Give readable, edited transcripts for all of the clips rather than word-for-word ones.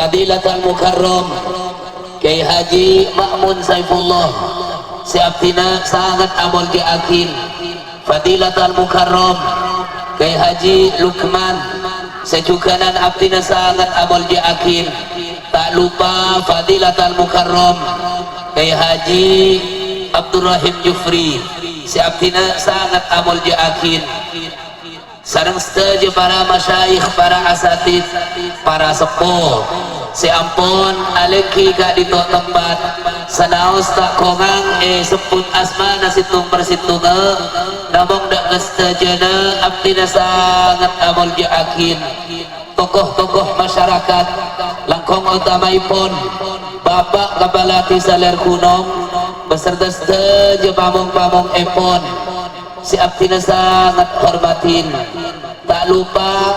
Fadilatul Mukarram Kiai Haji Ma'mun Saifullah Siaptina sangat amol diakin. Fadilatul Mukarram Kiai Haji Lukman sejukanan abdina sangat amol diakin. Tak lupa Fadilatul Mukarram Kiai Haji Abdurrahim Jufri siaptina sangat amol diakin. Sareng setuju para masyayikh, para asatid, para sepuh. Si ampun aleki gak di tempat sanaos tak kongang seput asma nasitung persitunga namong dak kestajana abdina sangat amol diakin. Tokoh-tokoh masyarakat langkong utamaipun Bapak Kepala Tisaler Gunung beserta setuju pamong-pamong epon si abdina sangat hormatin. Tak lupa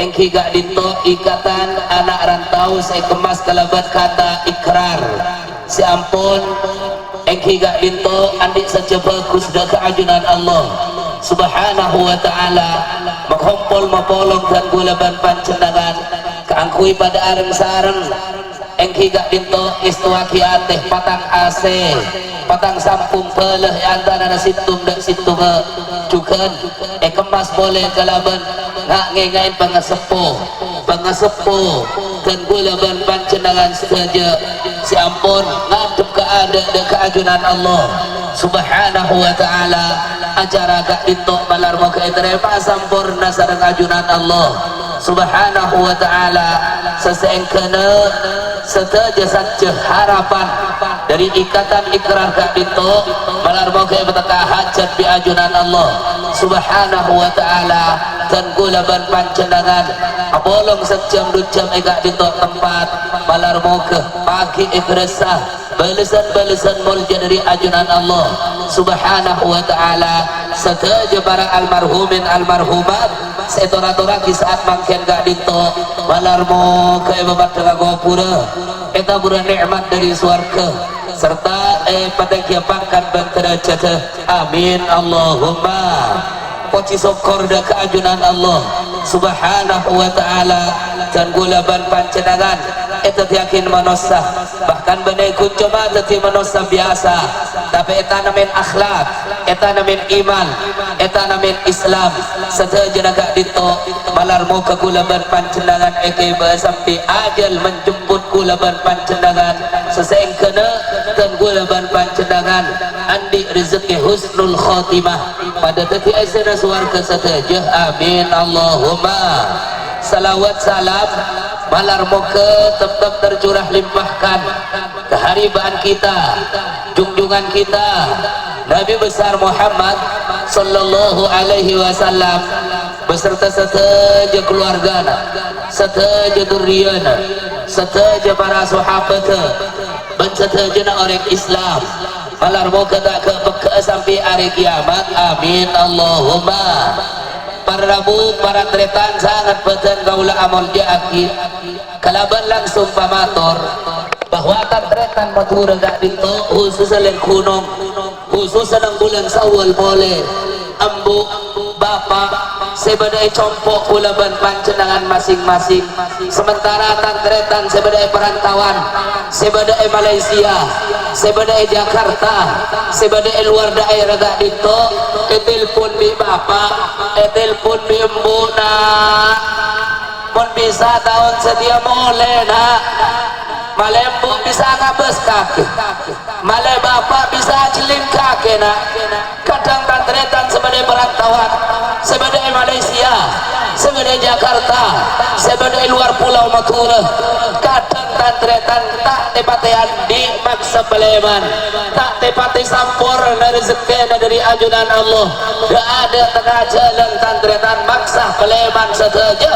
engki gak dinto ikatan anak rantau saya kemas kalabat kata ikrar. Si ampun engki gak dinto andik saja bagus dah keajunan Allah subhanahu wa ta'ala menghompol mapolong dan gulaban pancendangan keangkui pada areng sareng. Engki gak dinto istuaki ateh patang AC patang sampung peleh antara nasitung dan situng juga kemas boleh kalaban nak ngengain pengasepuh dan gulaban pancendangan saja. Si ampun ngadep keada dan keajunan Allah subhanahu wa ta'ala acara gak dinto malar mau keiterema sampurna sareng ajunan Allah subhanahu wa ta'ala sesengkena seteja saja harapan dari ikatan ikrar gak dinto malar mau keiterema hajat bi ajunan Allah subhanahu wa ta'ala dan gulaban pancendangan abolong sejam 2 jam gak dinto tempat malar mau ke pagi ikresah balasan-balasan mulja dari ajunan Allah subhanahu wa ta'ala. Seteja para almarhumin almarhumat setora-tora di saat mangken gak dinto malarmo ke babat gopura eta pura nikmat dari swarga serta pada kiapakan benterajat amin Allahumma. Poci sokor da keajunan Allah subhanahu wa ta'ala dan gulaban pancendangan eta yakin manusia bahkan benai kunjama teti manusia biasa tapi eta namin akhlak eta namin iman eta namin Islam seteja gak dito malar mau ke gulaban pancendangan eke sampai ajal menjemput gulaban pancendangan sesengkena dan gulaban pancendangan andi rezeki husnul khotimah pada teti aisana suarga seteja amin Allahumma. Salawat salam malar moga tetap tercurah limpahkan keharibaan kita junjungan kita Nabi besar Muhammad sallallahu alaihi wasallam beserta seteja keluargana seteja duriyana seteja para sahabat beserta orang Islam malar moga tak ke sampai hari kiamat amin Allahumma. Para rabu, para tretan sangat beten gaula amol jaaki kalaban langsung pamator bahwa tretan matura gak dito khusus leng kunong khusus ng bulan Sawal boleh ambu bapak sebadai compok kulaban pancendangan masing-masing sementara tantretan sebadai perantauan sebadai Malaysia sebadai Jakarta sebadai luar daerah gak dito telepon bi bapak telepon bi embuna pun bisa tahun setia boleh nak malembu bisa ngabes kaki malai bapak bisa celim kaki nak kadang tantretan sebagai perantauan sebagai Malaysia sebagai Jakarta sebagai luar pulau Madura kadang tantretan tak tepatian di maksa Peleman tak tepati sampur dari rezeki dari ajunan Allah gak ada tengah jalan tantretan maksa Peleman saja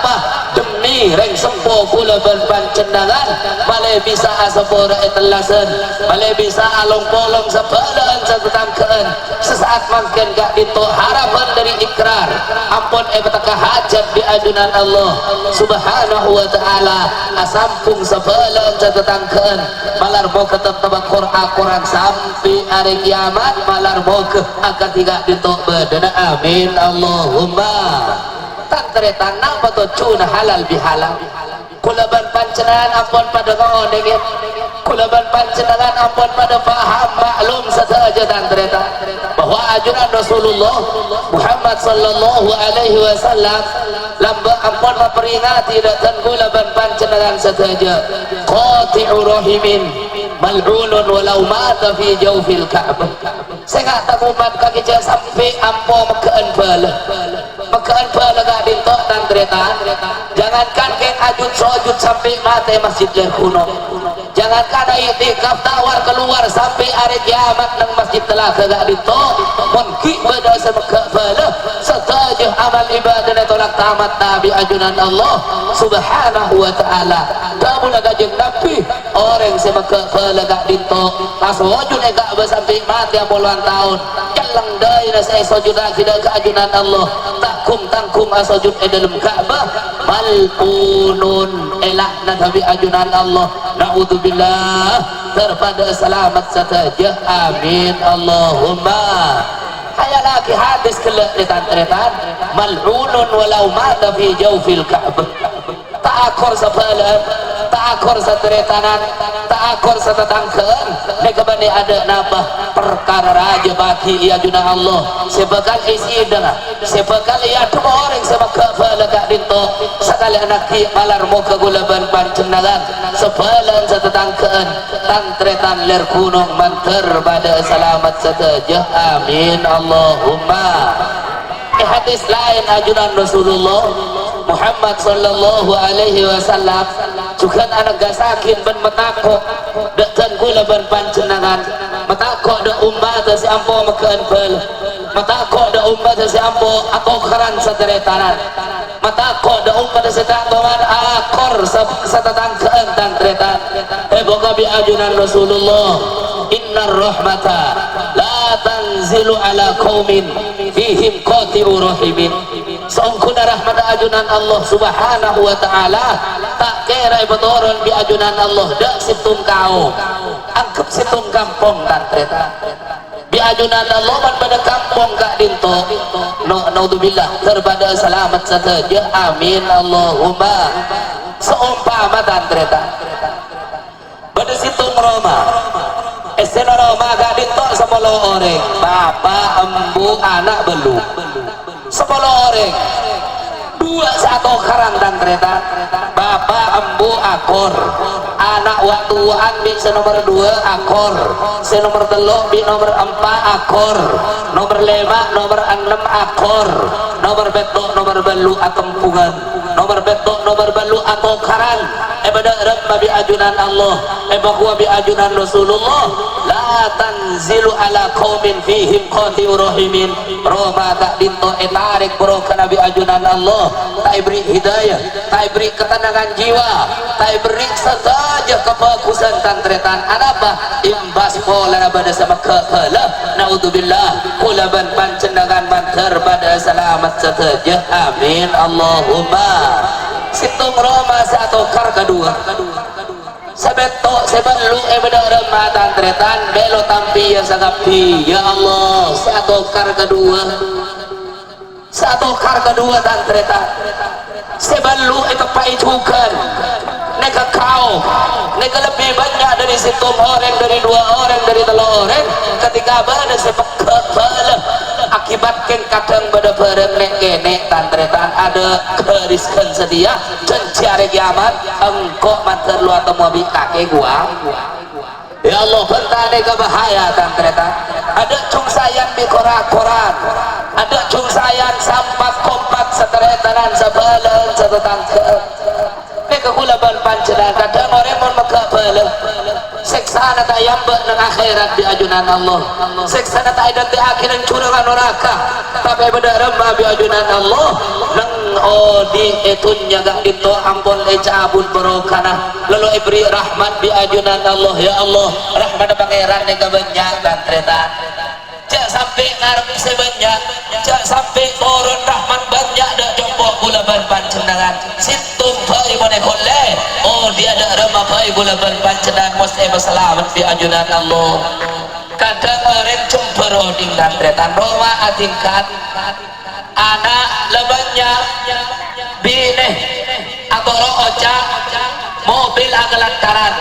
apa demi reng sempo kula berpancendangan malai bisa asapora etelasan malai bisa along polong sebalan setetangkean sesaat makin gak dito harapan dari ikrar ampun betaka hajat di ajunan Allah subhanahu wa ta'ala asampung sebalan setetangkean malar mau ketemu Quran sampai hari kiamat malar mau ke akan tidak dito bedana amin Allahumma tantretan napa to cuna halal bihalal kulaban pancenengan ampun pada ngodeng kulaban pancenengan ampun pada faham maklum saja dan ternyata bahwa ajaran Rasulullah Muhammad sallallahu alaihi wasallam lamba ampun memperingati dan kulaban pancenengan saja qati'u rahimin mal'unun walau mata fi jawfil ka'bah. Saya nggak tahu mat kaki jangan sampai ampo mekaan bala gak dintok dan tereta. Jangankan keng ajut sojud sampai mati masjid kuno. Jangankan itikaf tawar keluar sampai hari kiamat nang masjid telah gak dintok. Mungkin pada semeka bala setaja amal ibadah tolak tamat nabi ajunan Allah subhanahu wa ta'ala. Kamu laga jeng nabi orang semeka bala gak dintok. Pas wajud gak sampai mati puluhan tahun. Jalang dai saya sujud tidak ke ajunan Allah. Tangkum asujud dalam Ka'bah mal'unun elakna tabi ajunan Allah. Na'udzubillah terpada selamat saja. Amin Allahumma. Kayak lagi hadis kelihatan mal'unun walau mata fi jawfil Ka'bah. Ta'akor sebalan, ta'akor seteretanan, ta'akor setetangkean. Mereka bani ada nabah perkara raja bagi ia junah Allah. Sebekal isi dengar, sebekal ia dua orang sebekal balagak dinto. Sekali anak malar muka gulaban pancenangan. Sebalan setetangkean, tantretan ler gunung manter pada selamat saja. Amin Allahumma. Hadis lain ajunan Rasulullah Muhammad sallallahu alaihi wasallam juga anak gasakin ben metako dan gula ben pancenangan metako da umat si ampo makan bal metako da umat si ampo atau keran sateretanan metako da umat si tanggoman akor satatangkeun dan tretan boga bi ajunan Rasulullah innar rahmata la tanzilu ala qaumin fihim qati'u rahimin. Sungguhnya rahmat ajunan Allah subhanahu wa ta'ala tak kira betoron di ajunan Allah dak situng kau angkep situng kampung dan tereta di ajunan Allah man pada kampung gak dinto naudzubillah terbada selamat saja. Amin Allahumma. Seumpama dan tereta pada situng Roma esena Roma gak dinto 10 orang bapak embu anak belu 10 orang 2 satu karang dan kereta bapak embu akor anak waktuan bi nomor 2 akor nomor 3 bi nomor 4 akor nomor 5 nomor 6 akor nomor betok nomor belu atempungan nomor betok nomor belu atau karang pada rabba bi ajunan Allah bahwa bi ajunan Rasulullah la tanzilu ala qaumin fihim qati'u rahimin. Roma tak dinto etarik bro kana bi ajunan Allah tak beri hidayah tak beri ketenangan jiwa tak beri saja kebagusan tantretan apa imbas pola pada sama kepala naudzubillah kulaban pancendangan mantar pada selamat saja. Amin Allahumma. Situng Roma satu kar kedua sebetok sebelu benar rematan tretan belo tampi ya sagapi ya Allah satu kar kedua dan tretan sebelu itu paitukan neka kau neka lebih banyak dari situng orang dari 2 orang dari 3 orang ketika pada sepak kepala akibatkan kadang pada bareng nek tantretan ada keriskan sedia dan cari kiamat engkau mantar lu atau mobil kakek gua ya Allah bentane kebahaya tantretan ada cung sayang di koran ada cung sayang sampat kompak seteretanan sebalan setetangke mereka kulaban pancenan kadang orang mau mekabala seksana tak yambak nang akhirat di ajunan Allah seksana tak ada di akhirat curangan neraka tapi pada remah di ajunan Allah nang di etunya gak dito ampun cabut berokana lalu ibri rahmat di ajunan Allah ya Allah rahmat pangeran nega banyak dan kereta jak sampai ngarep sebanyak jak sampai turun rahmat banyak dak jompo kulaban pancendangan situng pai boleh kolle dia ada remah pai kulaban pancendangan mesti berselamat di ajunan Allah kadang orang cempero dengan tretan Roma atingkat anak lebannya bine atau roja mobil agelantaran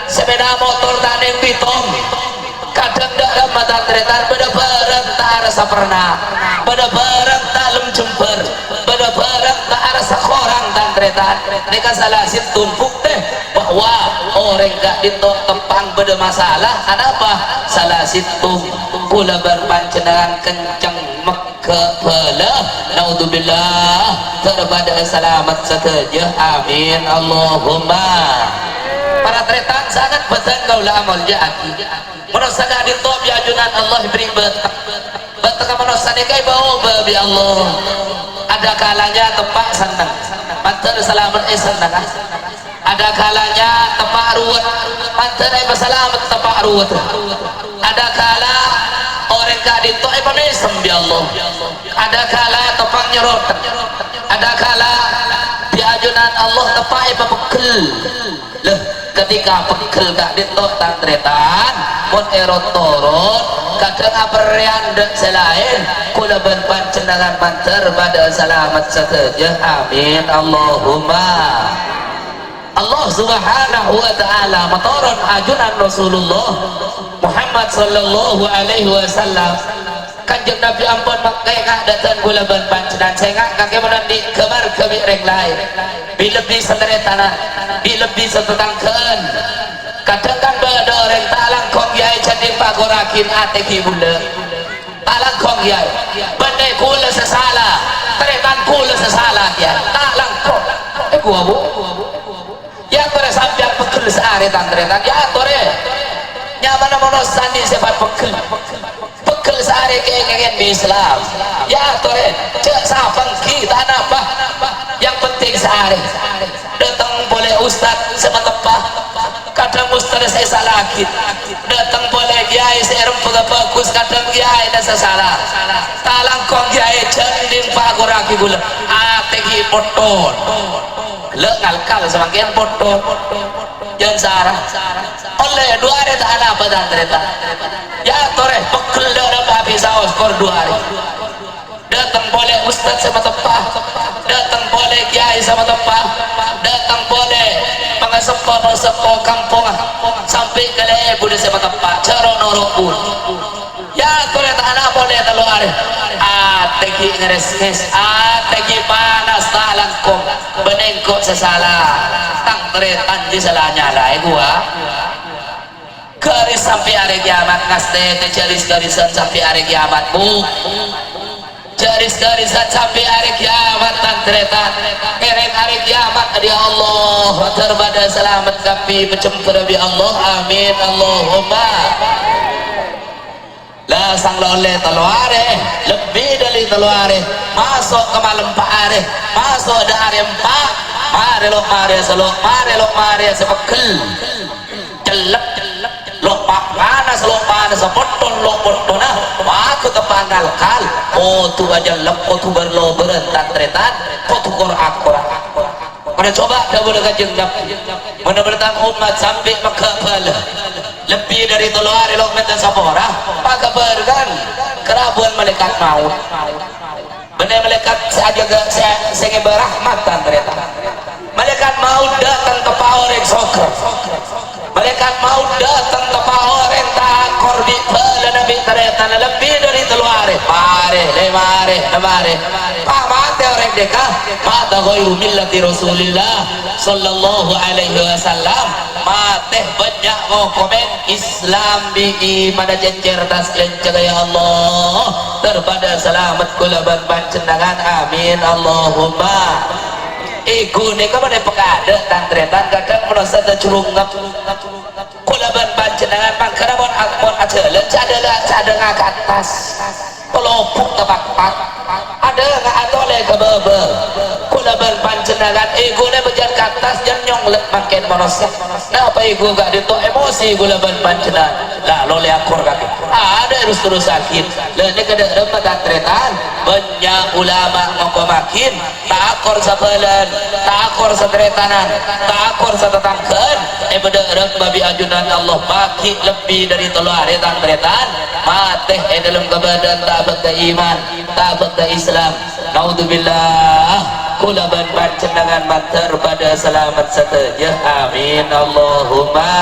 sepeda motor taneng pitom kadang dalam mata tretan bener-bener tak rasa pernah bener-bener tak lem jember bener-bener tak rasa korang dan tretan mereka salah sit tumpuk teh bahwa orang gak ditok tepang beda masalah ada apa salah situng kula berpancenangan kencang kepala naudzubillah terpada selamat saja amin Allahumma para tretan sangat betul kaulah amal jaki merasa gak ditok biajunan Allah beri betak merasa negai bawa babi Allah ada kalanya tepak senang mantan selamat senang ada kalanya tepak ruwet mantan selamat tepak ruwet ada kala orang gak ditok mesem bi Allah ada kala tepak nyerot ada kala biajunan Allah tepak pekel leh ketika pekel gak ditok tantretan pun erot torot kadang aperian dan selain kula berpancenangan mantar pada selamat saja amin Allahumma Allah subhanahu wa ta'ala matoron ajunan Rasulullah Muhammad sallallahu alaihi wasallam kanjeng Nabi ampun makai ngak datang kula berpancenangan saya ngak kakek menandi kemar kebik reng lain bila lebih seteretanah bila lebih setetangkan kadang kan ada orang talang kong yai jadi pagorakin ateki bula talang kong yai benda kula sesalah teretan kula sesalah ya talang kong gua bu ya tore sampai pekel sehari teretan ya tore nyaman monosan di sepat pekel sehari kengeng di Islam ya tore cek sapang kita apa yang penting sehari datang boleh ustad sematepah kadang ustad saya salah datang boleh kiai saya rempah bagus kadang kiai dan saya salah talang kong kiai jending pagoraki gula ategi poton le ngalkal semakin poton jangan sarah oleh dua hari tak ada apa dan ternyata ya tore pekel dalam habis saus kor 2 hari datang boleh ustad sama tepah datang boleh kiai sama tepah datang boleh pengesepo kampung sampai ke lebu di sama tepah caro norokun ya tore tak ada boleh telur tegi ngeres-ngeres tegi panas talangkong benengkok sesalah tang teretan di salahnya lah gua garis sampai hari kiamat ngaste garis-garisan sampai hari kiamat bu garis-garisan sampai hari kiamat tan teretan kerek hari kiamat ya Allah terbada selamat kapi pecemper bi Allah amin Allahumma lah sang loleh teluare lebih dari teluare masuk ke malam pak are masuk dari 4 mari lo mari selok mari sepekel jelek lo panas sepoton lo potona aku tepanggal kal oh tu aja lepo tu berlo berentan tretan tu akor pada coba double kajeng benar-benar umat sampai makabala lebih dari teluare lo metan sapora pakai bergan kerabuan malaikat maut benar malaikat saja saya berahmatan ternyata malaikat maut datang ke orang sokra malaikat maut datang ke orang takor di bala nabi ternyata lebih dari teluare mare mate orang deka mata ghairu millati rasulillah sallallahu alaihi wasallam mate banyak komen Islam bi iman jejer tas lenceng ya Allah terpada selamat kula pancenangan amin Allahumma ego ne ka mana pekade tantretan kadang merasa tercurungap kula pancenangan pangkara mon akon ajeule cadang ke atas pelopuk tepak ada nggak atole ke bebe kula pancenangan ego ne bejan ke atas jan nyonglet makin merasa nah apa ego gak ditok emosi kula pancenangan lah lo le akor kaki ada terus sakit lah ne kada rempat tantretan banyak ulama ngomongin takor sabelan takor satretanan takor satetangkeun benerang babi ajunan Allah baki lebih dari 3 hari tantretan mateh dalam kebadan tak beta iman tak beta Islam naudzubillah kula ban panjenengan matur pada selamat seteja amin Allahumma.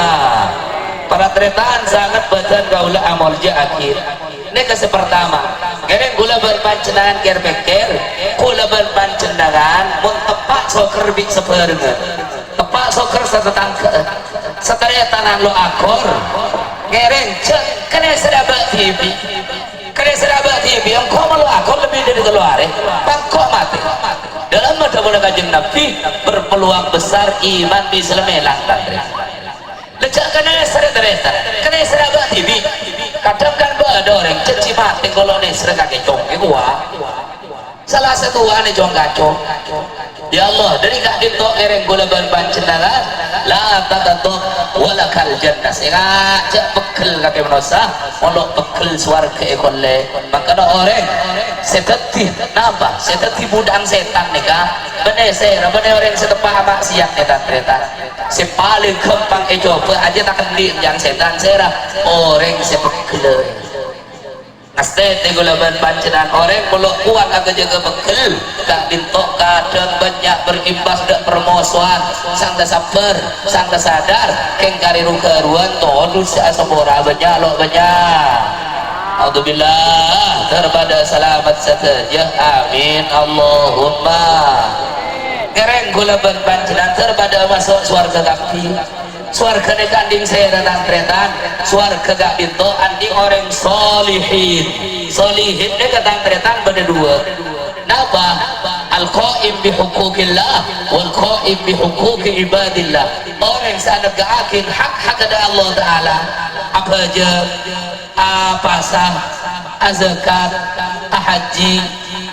Para tretan sangat badan kaula amal je akhir ini kasih pertama keren kula ban panjenengan ker pikir kula ban panjenengan mun tepak soker bik seperengan tepak soker setetangke setelah tanah lo akor keren cek kena serabak TV kena serabak TV yang kau malu akor lebih dari keluar bangkok mati dalam mata-mata kajian Nabi berpeluang besar iman bisa melang tantri lecak kena sereta kena serabak TV kadang kan ada orang caci mati kalau ini seragak kecong salah satu ane jong kacong ya Allah dari kak dito ereng gula ban panjenengan la tatatuk wala kal jannah sengaja pekel kake menosa molok pekel swarga ekolle maka ada orang seteti napa seteti budang setan nika bener saya bener orang setepah maksiat netan tretan si paling gampang coba aja tak kendi yang setan serah orang sepekel Astet gula ban pancenan orang melok kuat agak jaga bekel tak bintok kadang banyak berimbas dak permosoan sang da sabar sang da sadar keng kari rukaruan todus asabora banyak lo banyak Alhamdulillah terpada selamat seteja amin Allahumma. Kereng gula ban pancenan terpada masuk surga kaki suarga ne kanding saya datang tretan suarga gak bintu anding orang solihin solihin ne datang tretan pada dua napa al-qaim bi hukukillah wal qaim bi hukuki ibadillah orang sana gaakin hak ada Allah Ta'ala apa aja apasah azakat haji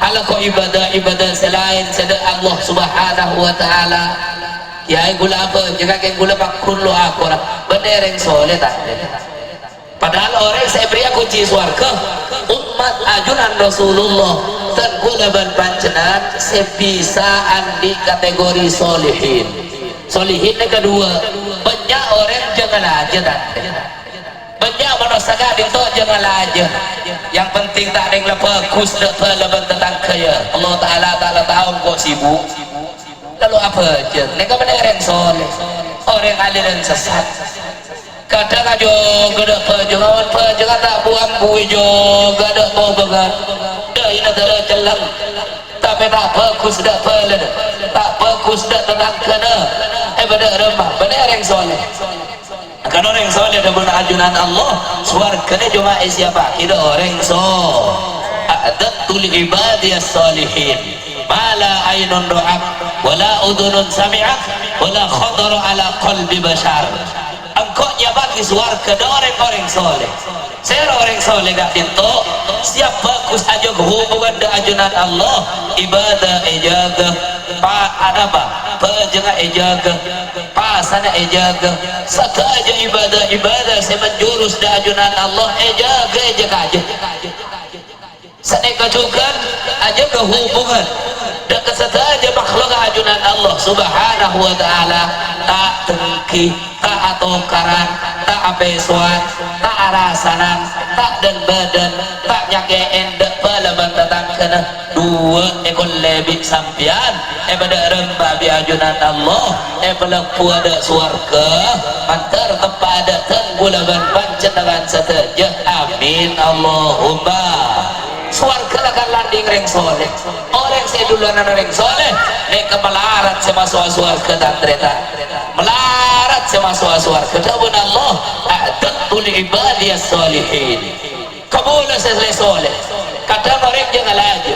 ala ko ibadah selain sada Allah Subhanahu wa Ta'ala ya gula apa jika kayak gula pakun lo aku lah bener yang soleh tak padahal orang saya beri kunci surga umat ajunan Rasulullah dan gula ban pancenan sebisa andi kategori solihin solihin yang kedua banyak orang jangan aja tak banyak manusia itu jangan aja yang penting tak ada yang bagus leban tentang kaya Allah Ta'ala tahu kok sibuk lalu apa aja mereka benar yang soleh orang aliran sesat kadang aja gak ada pejangan tak buang bui juga ada mau banget dah ini adalah jelang tapi tak bagus dah pelan tak bagus dah tenang kena benar remah benar yang soleh kan orang yang soleh ada benar ajunan Allah suarganya cuma siapa kita orang yang soleh a'datul ibadiyas solihin mala ainun ra'at wala udhunun sami'at wala khadara ala qalbi bashar engkau nyabaki suarga orang-orang soleh saya orang soleh gak dinto siap bagus aja hubungan dengan ajunan Allah ibadah ejaga apa penjaga ejaga pasana ejaga sakaja ibadah saya menjurus dengan ajunan Allah ejaga aja saneka juga aja kehubungan dekat saja makhluk ajunan Allah Subhanahu wa Ta'ala tak tengki tak atokaran tak apesuan tak arasanan tak dan badan tak nyakein dek balaban tatang kena dua ekor lebih sampian pada rembah bi ajunan Allah pelaku ada suarga mantar tempat ada tenggulaban pancenangan seteja amin Allahumma. Suarga akan landing reng soleh orang saya duluan reng soleh mereka melarat sama suarga dan ternyata melarat sama suarga jawabun Allah a'datul ibadiyas solihin kabula saya soleh kadang orang jangan lagi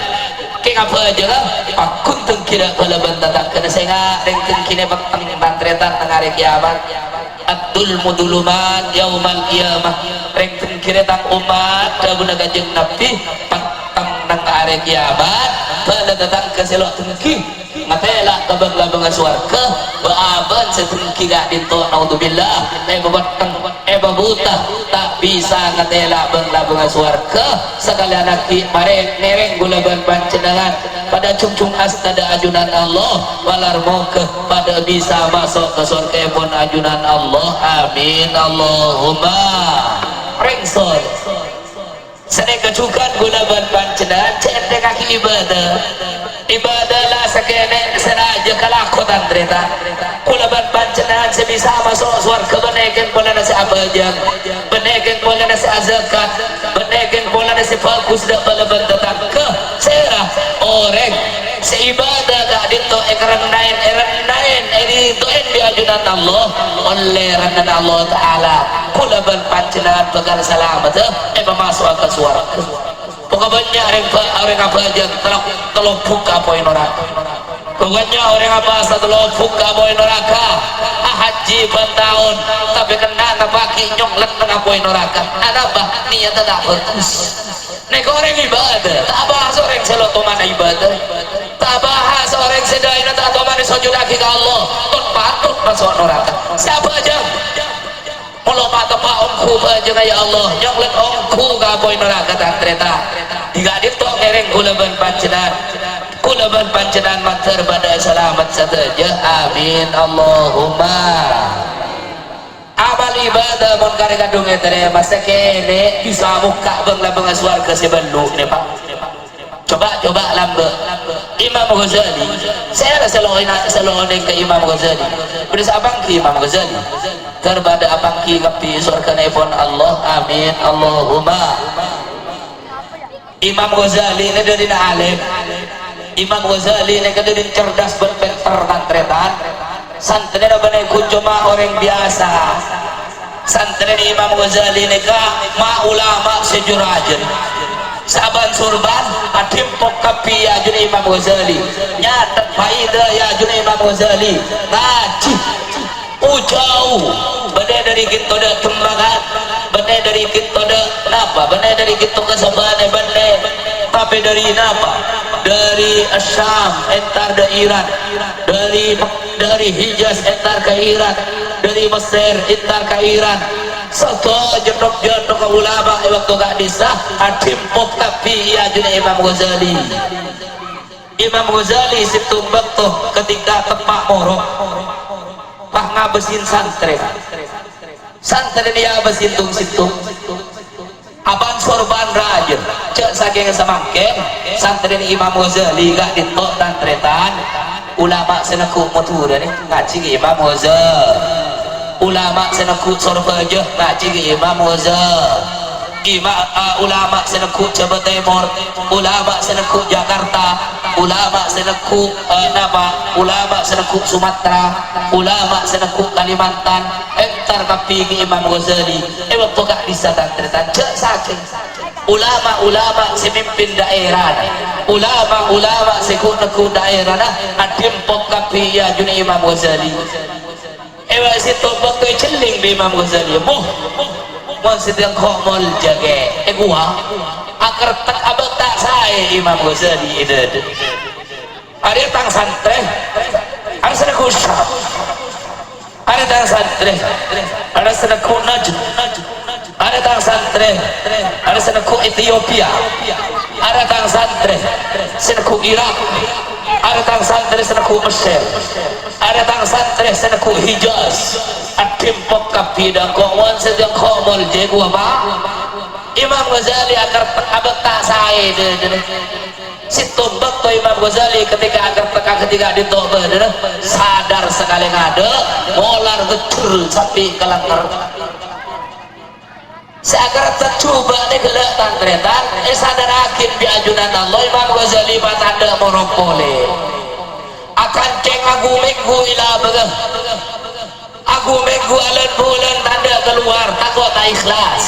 kayak apa aja kan pakun tengkira kalau bantatang kena saya nggak reng tengkina bakang ternyata tengah hari kiamat atul muduluman yaumal qiyamah reng tengkira tang umat dabun kajeng Nabi nang hari kiamat pada datang ke selok tengki matela kabang-labang surga baaban setengki gak dinto naudzubillah babatang babuta tak bisa ngatela bang-labang surga sekali anak mare nereng gulaban pancenangan pada cung-cung astada ajunan Allah walar moga pada bisa masuk ke surga pun ajunan Allah amin Allahumma rengsol Sering kecukan gula ban pancenan cendek kaki ibadah lah sekene seraja kalakotan terita gula ban pancenan sebisa masuk surga benekin boleh nasi abajang benekin boleh nasi azakat benekin boleh nasi fokus dak balaban tetap ke serah orang seibadah gak dito ekerenain ditoin di ajudan Allah oleh ranan Allah Ta'ala gula ban pancenan bakal selamat masuk ke suara pokoknya orang apa aja telok buka poin neraka pokoknya orang apa telok buka poin neraka haji bertahun tapi kena napaki nyonglet tengah poin neraka apa niat tak bagus nek orang ibadah tak bahas orang selok mana ibadah tak bahas orang sedai tak mana sujud lagi ke Allah patut masuk neraka siapa aja mulo mata pak ongku aja ya Allah nyonglet ongku ka poin neraka tak tereta jika ditok ngereng kulaban pancenan mater pada selamat saja amin Allahumma amal ibadah mon kare kadung etere masa kene bisa muka bang swarga sebelu ne Pak coba lambe Imam Ghazali saya selalu ke Imam Ghazali beres abang ke Imam Ghazali terbada abang ki kapi surga nepon Allah amin Allahumma Imam Ghazali ini dari alim Imam Ghazali ini dari cerdas berpintar tantretan santri ini benar cuma orang biasa santri Imam Ghazali ini ma ulama sejurajan saban surban adim pokapi ya juni Imam Ghazali nyatet faidah ya juni Imam Ghazali ngaji ujau benar dari kita ada tembakan benar dari kita ada napa benar dari kita kesabaran benar tapi dari napa dari Asyam entar ke Iran dari Hijaz entar ke Iran dari Mesir entar ke Iran satu jendok ke ulama waktu gak disah adim pokapi ya juni Imam Ghazali Imam Ghazali situmbak tuh ketika tepak morok pah ngabesin santri dia abesin situng abang sorban raja cek saking semangkeng santri Imam Ghazali gak ditok tantretan ulama senekuk motor ni ngaji ke Imam Ghazali ulama senekuk sorba aja ngaji ke Imam Ghazali ulama senekuk Jawa Timur ulama senekuk Jakarta ulama senekuk ulama senekuk Sumatera ulama senekuk Kalimantan entar kapi ke Imam Ghazali waktu gak bisa tantretan cek saking ulama semimpin daerah ulama seku daerah adim pok kapi ya juni Imam Ghazali situ waktu celing di Imam Ghazali masih yang komol jaga gua akar tak abad tak saya Imam Ghazali itu ada tang santri ada sedekah syaf ada tang santri ada sedekah najd ada tang santri ada sedekah Ethiopia ada tang santri sedekah Irak ada tang santri sedekah Mesir ada tang santri sedekah Hijaz adim pokapi dan kawan sedang komol jago apa Imam Ghazali agar abad tak saya situ bakto Imam Ghazali ketika agar teka ketika ditoba sadar sekali ngade molar betul sapi kelakar seagar tercoba nih gelak tantretan sadar akin biajunan Allah Imam Ghazali patanda monopole akan ceng agu minggu ila begah aku minggu alan bulan tanda keluar takut tak ikhlas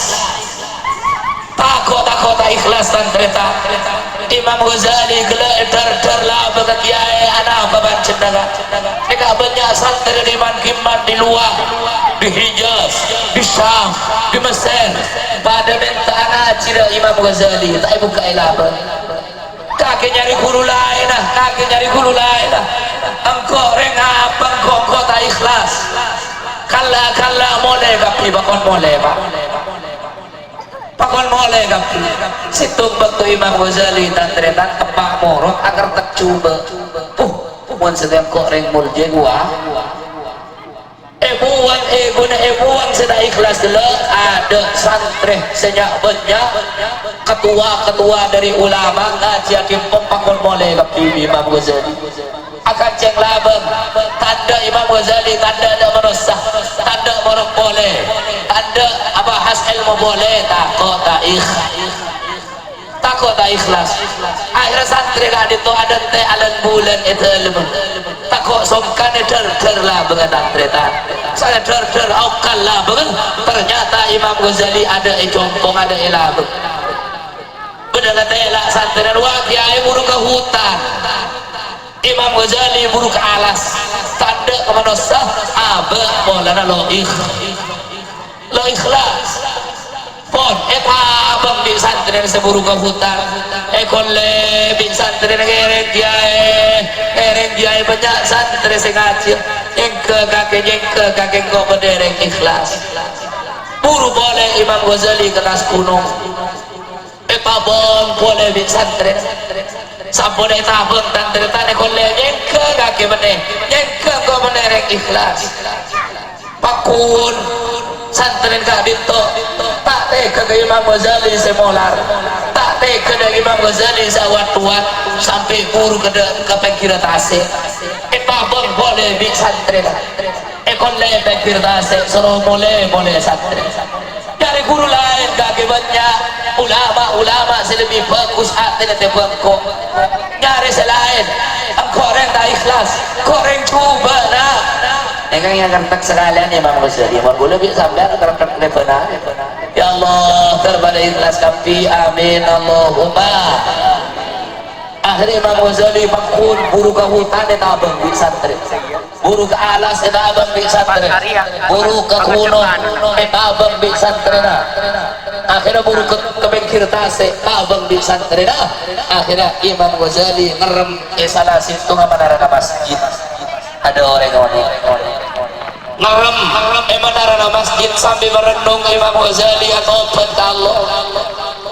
tak ikhlas tantreta Imam Ghazali gelak dar lah bagat kiai anak baban cendaga mereka banyak santri di Mankiman di luar di Hijaz di Syam di Mesir pada minta anak cira Imam Ghazali tak buka ilaba kaki nyari guru lain engkau rengah engkau tak ikhlas kala mole kapi bakon mole pak pakon mole kapi situ waktu Imam Ghazali tantretan tepak morot agar tak coba mohon sedang kok reng mulje gua buang guna buang sudah ikhlas dulu. Ada santri senyak banyak ketua dari ulama ngaji hakim pempakul boleh ke Imam Ghazali akan ceng labeng tanda Imam Ghazali tanda ada merosah tanda morok boleh tanda apa has ilmu boleh takut tak ikhlas akhirnya santri gak itu ada teh alan bulan itu ilmu takut songkan der lah dengan santri saya der aukal lah ternyata Imam Ghazali ada jompong ada ilmu benar kata elak santri dan wakiai buruk ke hutan Imam Ghazali buruk ke alas tanda kemana sah abah bolana lo ikhlas pon abang di santri seburu ke hutan kolle di santri ereng kiai banyak santri sengaja yang ke kakek kau berdering ikhlas buru boleh Imam Ghazali ke atas gunung tabung boleh di santri sampun tabung dan tertane kolle yang ke kakek meneh yang ke kau berdering ikhlas pakun santri kak dito tak tega ke Imam Ghazali semolar tak tega ke Imam Ghazali sewat-wat sampai buru ke pengkira tasik tabung boleh di santri kolle pengkira tasik suruh boleh santri dari guru lain kaki banyak ulama lebih bagus hati nanti bangkok nyari selain koreng tak ikhlas koreng coba nah yang kertak sekalian Imam Ghazali mau boleh bisa sampai kertak benar ya Allah terpada ikhlas kami amin Allahumma akhirnya Imam Ghazali makun buru ke hutan di tabang di santri buru ke alas di tabang di santri buru ke gunung di tabang di santri akhirnya buru ke bengkir tasik tabang di santri akhirnya Imam Ghazali ngerem salah situ menara masjid ada orang ngerem menara masjid sambil merenung Imam Ghazali atau Allah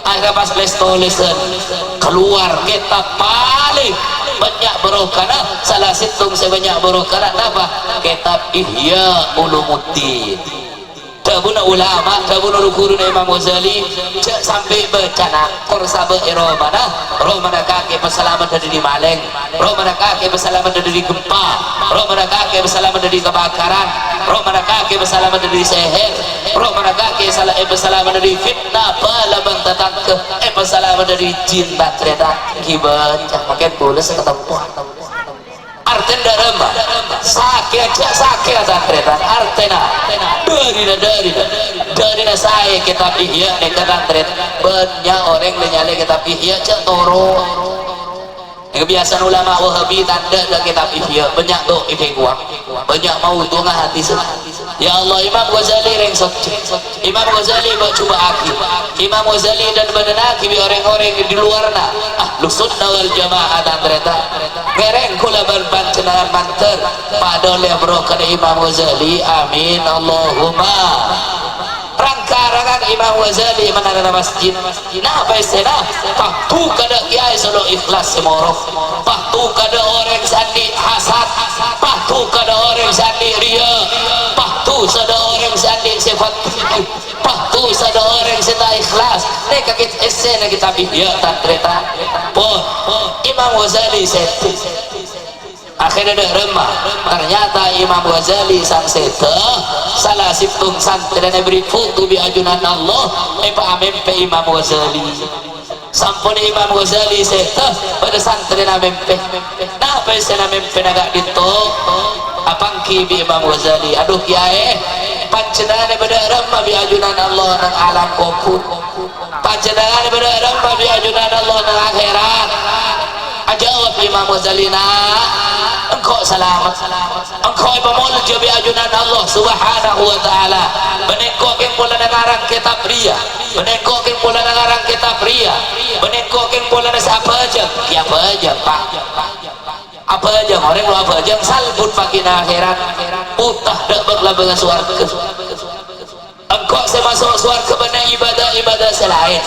akhirnya pas tulisan keluar kitab paling banyak berokana salah situng sebanyak berokana apa kitab Ihya Ulumuddin tabuna ulama tabuna guru Imam Ghazali sampai bencana korsa romana kaki peselamat dari Maleng romana kaki peselamat dari gempa romana kaki peselamat dari kebakaran romana kaki peselamat dari seher romana kaki peselamat dari fitnah balabang tatang ke peselamat dari jin batreta kibaca mungkin boleh seketemu artinya darama sakit santretan artinya dari saya kitab Ihya dekat santret banyak orang menyalai kitab Ihya toro kebiasaan ulama Wahabi tanda ke kitab Ihya banyak tuh ide gua banyak mau tuh hati ya Allah Imam Ghazali rengsot Imam Ghazali coba aki Imam Ghazali dan badanaki orang-orang di luar ahlu sunnah wal jamaah dan ternyata ngereng kula berbancenangan manter padahal berokah Imam Ghazali amin Allahumma rangka-rangka Imam Ghazali menara masjid nah paisena paktu kada kiai solo ikhlas semorok paktu kada orang sandi hasad paktu kada orang sandi ria paktu sada orang sandi sifat paktu sada orang sita ikhlas mereka kita esena kita biya tantreta pun Imam Ghazali seti akhirnya ada remah ternyata Imam Ghazali sang seta salah situng santri dan beri foto bi ajunan Allah amempe Imam Ghazali sampun Imam Ghazali seta pada santri na mempe nah apa sena mempe nagak dito apangki bi Imam Ghazali aduh kiai pancenangan pada remah bi ajunan Allah nang alam kubur pancenangan pada remah bi ajunan Allah nang akhirat jawab Imam Ghazali engkau selamat engkau pemulja bi ajunan Allah subhanahu wa ta'ala benengkau yang pula nengarang kitab ria benengkau yang pula nengarang kitab ria benengkau yang pula apa aja ya apa aja pak apa aja orang lu apa aja salbut pagi akhirat putah dak berlabangan suarga engkau saya masuk suarga benar ibadah selain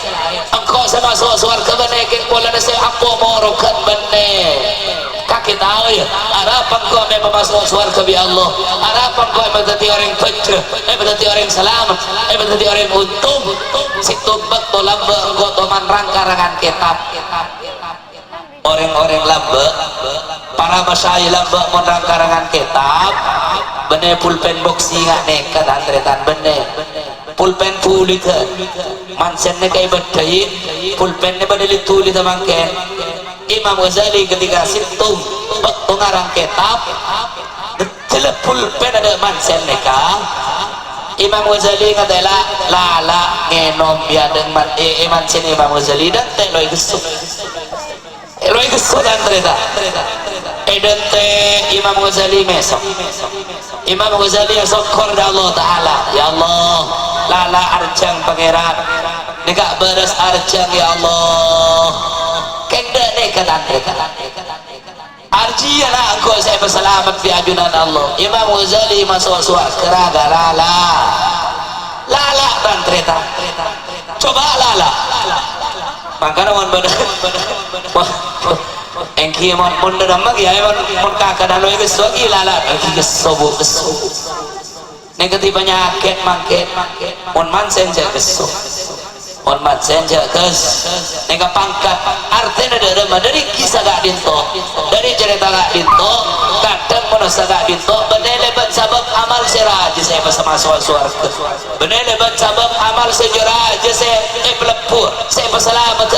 engkau saya masuk suarga benar yang pula saya apa morokan benar Kaki tahu ya, harapan kau memang masuk surga bi Allah, harapan kau memang jadi orang fajr, memang jadi orang selamat, memang jadi orang untung. Situ betul lamba engkau toman rangkarangan kitab. Orang-orang lamba, para masyayikh lamba merangkarangan kitab, bener pulpen boxing nggak nekat antretan bener. Pulpen tulis mansennya kayak bedain, pulpennya pada ditulis mangken. Imam Ghazali ketika situ pengarang kitab jelas pulpen ada mansen neka. Imam Ghazali ngatela lala ngenom ya dengan mansen Imam Ghazali dan teloi gesuk dan ternyata dan Imam Ghazali mesok Imam Ghazali syukur dah Allah Ta'ala, ya Allah lala arjang pangeran neka beres arjang ya Allah kenda neka arjian aku saya berselamat di ajunan Allah. Imam Ghazali masuk surga lala dan ternyata coba lala makanya mon bener engki mon damak ya mon kakak dan lo itu suagi lala engki kesobo negatif penyakit mangket mon mansen je kesob mon mansen je kes nega pangkat artinya dari kisah gak dinto dari cerita gak dinto kadang merasa gak dinto bener lebat sabab amal seraja saya bersama suarga bener lebat sabab amal sejarah aja saya melepur saya berselamat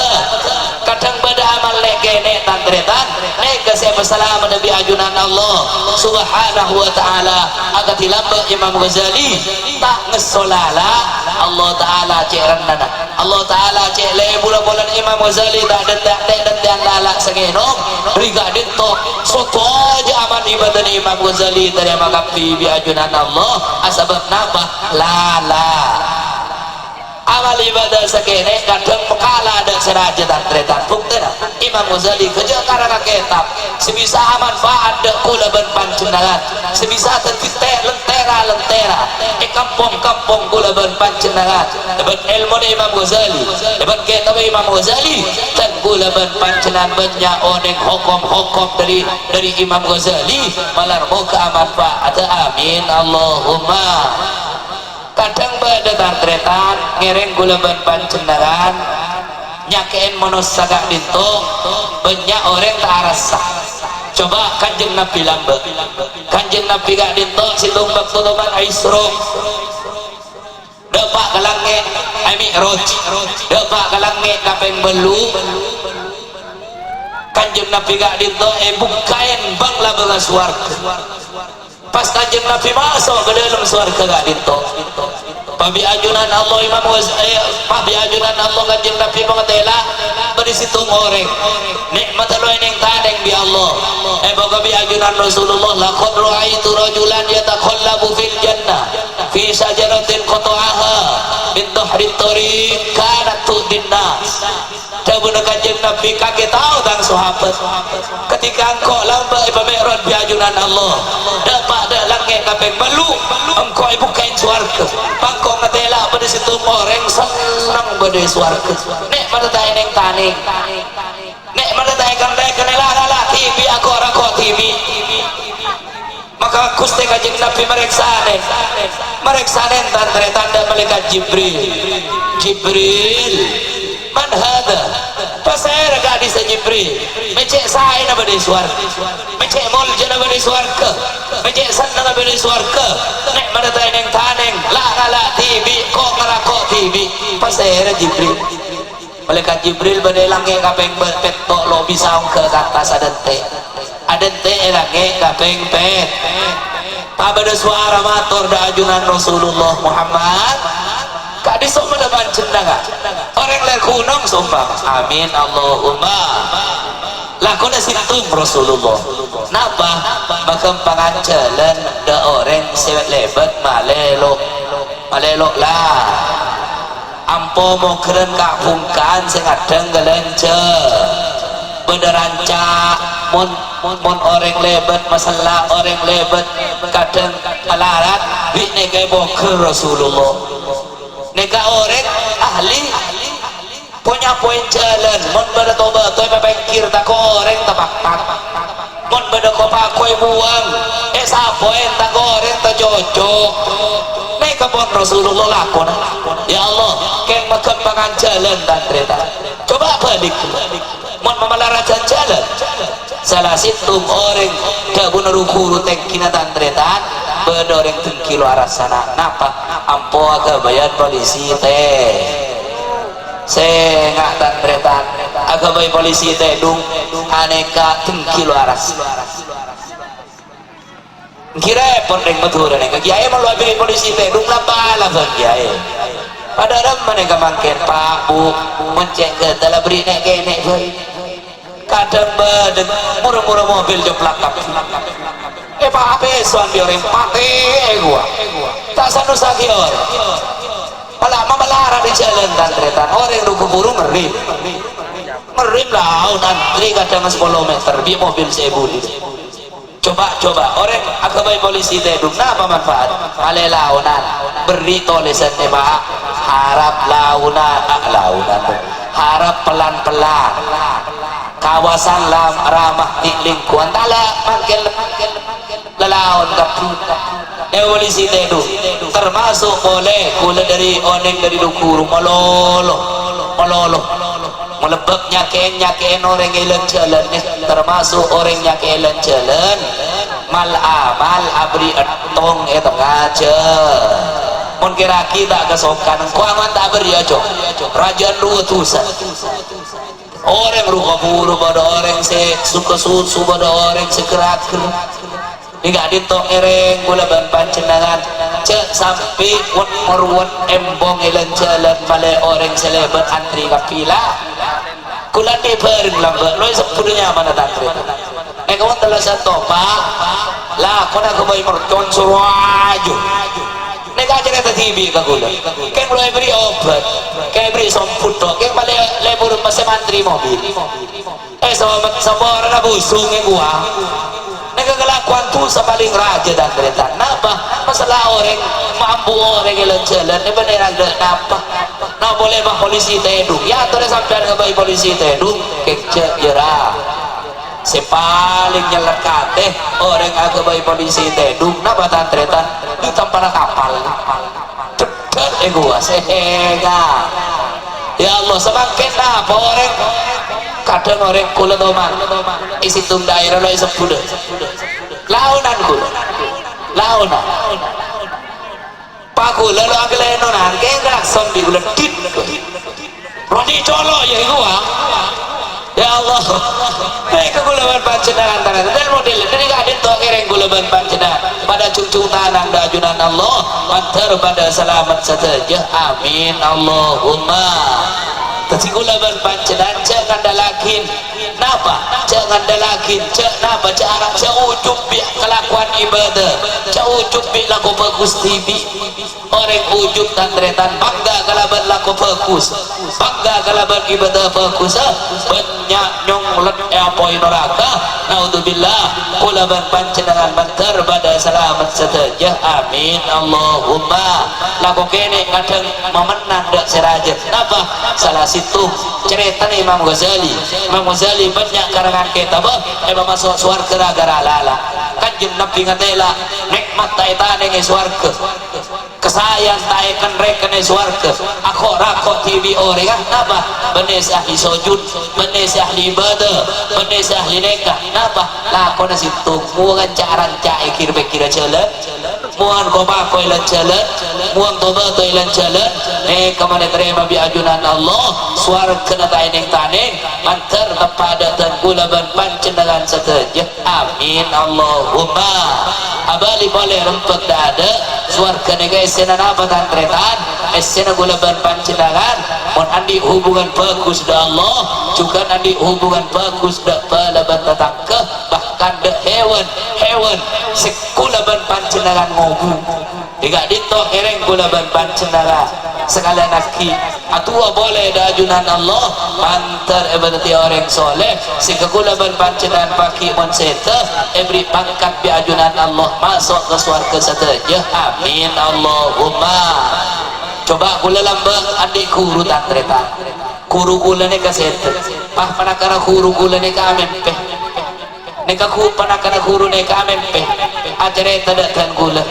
kadang pada amal legene tantretan nega saya berselamat Nabi ajunan Allah subhanahu wa ta'ala agak dilambak Imam Ghazali tak ngesolala Allah ta'ala cerenana Allah ta'ala cek le bulan-bulan Imam Ghazali tak dendak lalak segenong riga dinto soto aja aman ibadah Imam Ghazali terima kasih bi ajunan Allah asbab napa lala amal ibadah sekene kadang mekala dan seraja dan tretan bukti Imam Ghazali kerja karena kitab sebisa manfaat dek kula ben panjenengan sebisa tetite lentera kampung kula ben panjenengan dapat ilmu Imam Ghazali dapat kitab Imam Ghazali dan kula ben panjenengan banyak oneng hukum dari Imam Ghazali malar muka manfaat amin Allahumma. Kadang pada tantretan ngereng gula ban pancendaran nyakein monosaga dinto banyak orang tak rasa coba kanjeng Nabi lambe kanjeng Nabi gak dinto situng waktu teman aisro depak kalangnya mi'raj depak kalangnya kapeng belu kanjeng Nabi gak dinto bukain bangla bangla suarga pas kanjeng Nabi masuk ke dalam surga gak dinto pabi ajunan Allah Imam pabi ajunan Allah kanjeng Nabi mengetela berisitung orang nikmat lo yang tadeng bi Allah boga bi ajunan Rasulullah laqad ra'aitu rajulan yatakhallabu fil jannah fi syajaratin qata'aha min dhahri tariq kanat tudin nas Dabu kanjeng Nabi kaget tahu tang sahabat ketika engkau lamba mi'raj bi ajunan Allah dapat langit kapeng belu engkau bukain suarga bangkau ngetela pada situ orang senang pada suarga nek mana tayo neng taning nek mana tayo kan lala TV aku orang kok TV maka Gusti kanjeng Nabi mereksanen tanda malaikat Jibril man hada pasir gak di Jibril mecek saya nama di suarga mecek mulja nama di suarga mecek sana nama di suarga nek mana tayo taneng la TV kok ngerakok TV pasir Jibril malaikat Jibril berdelangnya kapeng berpetok lo bisa ke atas adente elangnya kapeng pet pada suara motor da ajunan Rasulullah Muhammad kak disok meneban cendaga orang ler kunong sumpah amin Allahumma lakon situng Rasulullah napa makempangan jalan da orang sewet lebat malelok lah ampo mau keren kak pungkan sing adeng gelence bederanca mon orang lebat masalah orang lebat kadang alarat bi nega boker Rasulullah nega orang ahli punya poin jalan mon bertobat toy pepengkir tak orang tapak mon beda ko pakoy buang sapo entang goreng ta cocok nek kebon Rasulullah lakon ya Allah ken makembangan jalan dan kereta coba balik mon memelarajan jalan salah situng orang kabun rukuru tengkina dan kereta bedoreng tengkilo arah sana napa ampo aga bayar polisi teh sengak dan kereta aga bayar polisi teh dung aneka tengkilo arah kira pun deng betul nih kiai malu beri polisi teh dung lapala kan kiai pada orang mereka mangken pak bu mencek ke dalam beri nek kenek kadang badeng murah-murah mobil jeplak pak apa soal dia orang pakai gua tak sanu sakior malah memelara di jalan dan kereta orang ruku buru merim lah nanti kadang 10 meter di mobil saya budi coba orang akabai polisi tedung apa manfaat ale launan beri tulisan pak harap launan harap pelan-pelan kawasan ramah di lingkungan tala mangkel lelaun kaputa polisi tedung termasuk boleh kula dari oneng dari dukuru mololo melebek nyakein orang elan jalan termasuk orang nyakein jalan mal amal abri etong itu ngaja mun kira kita kesokan kuangan tak beri aja rajaan dua tusan orang ruka buru pada orang se suka susu pada orang sekerat hingga ditok ereng gula ban pancenangan cek sampai merwet embong elan jalan malai orang selebat antri kapila kula di bareng lambat lo sepuluhnya mana tantri nek kawan telah satu pak lah kena kebayi mercon suraju nek aja kata TV ke kula kan mulai beri obat kayak beri somput kayak balik lebur masih mantri mobil sama orang busung yang gua nek kelakuan tuh paling raja dan kereta napa masalah orang mampu orang jalan ini bener ada napa nah boleh bang polisi tedung ya atau sampai ngebai polisi tedung kecek jera sepaling nyelek kateh orang agak bayi polisi tedung napa tantretan di tampana kapal ceket gua sehingga ya Allah semakin apa orang kadang orang kula doman isi tum daerah lo sepuluh launan kula launan pak kula lo agak lenonan kayak gelakson di kula dit rodi colo ya gua ya Allah mereka kula ban pancenangan tangan dan model dari kadin to kereng kula ban pancenangan pada cucu tanang dajunan Allah mantar pada selamat saja amin Allahumma tapi kula ban pancenangan jangan dalakin napa jangan dalakin napa cara ujub bi kelakuan ibadah ujub bi laku bagus TV orang ujub tantretan bangga kalaban laku bagus bangga kalaban ibadah bagus banyak nyonglet apoi neraka naudzubillah kula ban pancenangan bantar pada selamat saja amin Allahumma laku kene kadang memenang dak seraja napa salah situ cerita Imam Ghazali banyak karangan kitab masuk surga gara-gara lala kan Nabi ngatela nikmat taitane nge surga kesayang taikan reken nge surga aku rakok TV orang kan apa benes ahli sujud benes ahli ibadah benes ahli nikah apa lakon situ muan caran cai kira-kira jalan muan koma koilan jalan muan tobat toilan jalan kemana terima bi ajunan Allah surga nataineng taneng mantar kepada dan kulaban pancenangan saja amin Allahumma abali boleh rempet dada suarga nega esena apa tantretan esena kulaban pancenangan mon andi hubungan bagus da Allah juga andi hubungan bagus da palaban tatangke bahkan da hewan sekulaban pancenangan ngobu tiga dito ereng kulaban pancenangan sekalian aki atua boleh da ajunan Allah mantar ebadati orang soleh sehingga kulaban pancenan paki monseta ebri pangkat bi ajunan Allah masuk ke surga saja amin Allahumma coba kula lambang adik guru tantreta guru kula ne kaseta pah panakara guru kula ne kamen neka ku panakana guru neka amempe ajare tada tan gula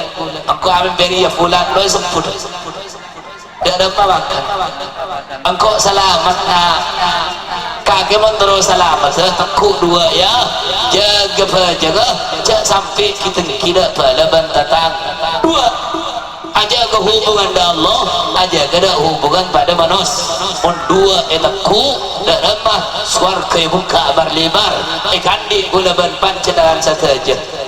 engkau amemberi ya fulan lo semput tidak ada makan engkau selamat kaki montoro selamat teku dua ya jaga sampai kita tidak balaban tatang dua aja ke hubungan dengan Allah aja ada hubungan pada manusia dua etakku dan ramah swarga buka berlebar kandi gula ban pancendaran saja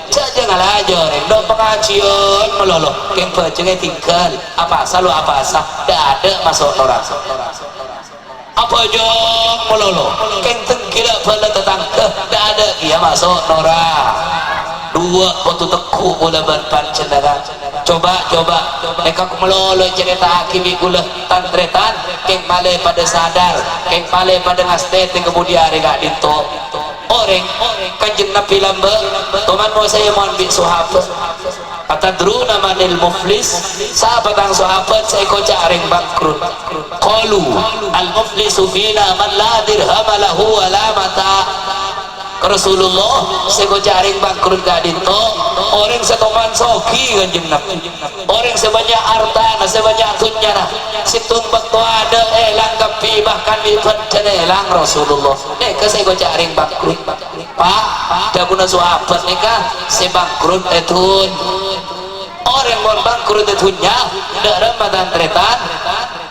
jangan aja do pengajian meloloh keng pejenge tinggal apa selalu apa sah tidak ada masuk orang apa aja meloloh keng tengkira pada tetangga tidak ada dia masuk orang dua waktu teku gula ban pancendaran coba mereka melolo cerita kimi gula tantretan keng male pada sadar keng male pada ngastete kemudian gak dinto orang kanjeng Nabi lamba teman mau saya mohon bi sahabat atadruna manil muflis sahabat ang sahabat saya kocak ring bangkrut qalu al muflisu fina man la dirham lahu wala mata Rasulullah saya jaring bangkrut gak dinto orang setoman soki kanjeng Nabi orang sebanyak harta sebanyak dunia situng bakto ada langkapi bahkan dipencen elang Rasulullah saya jaring bangkrut pak dah guna sahabat nikah saya bangkrut etun orang mau bangkrut etunnya tidak ramadan tretan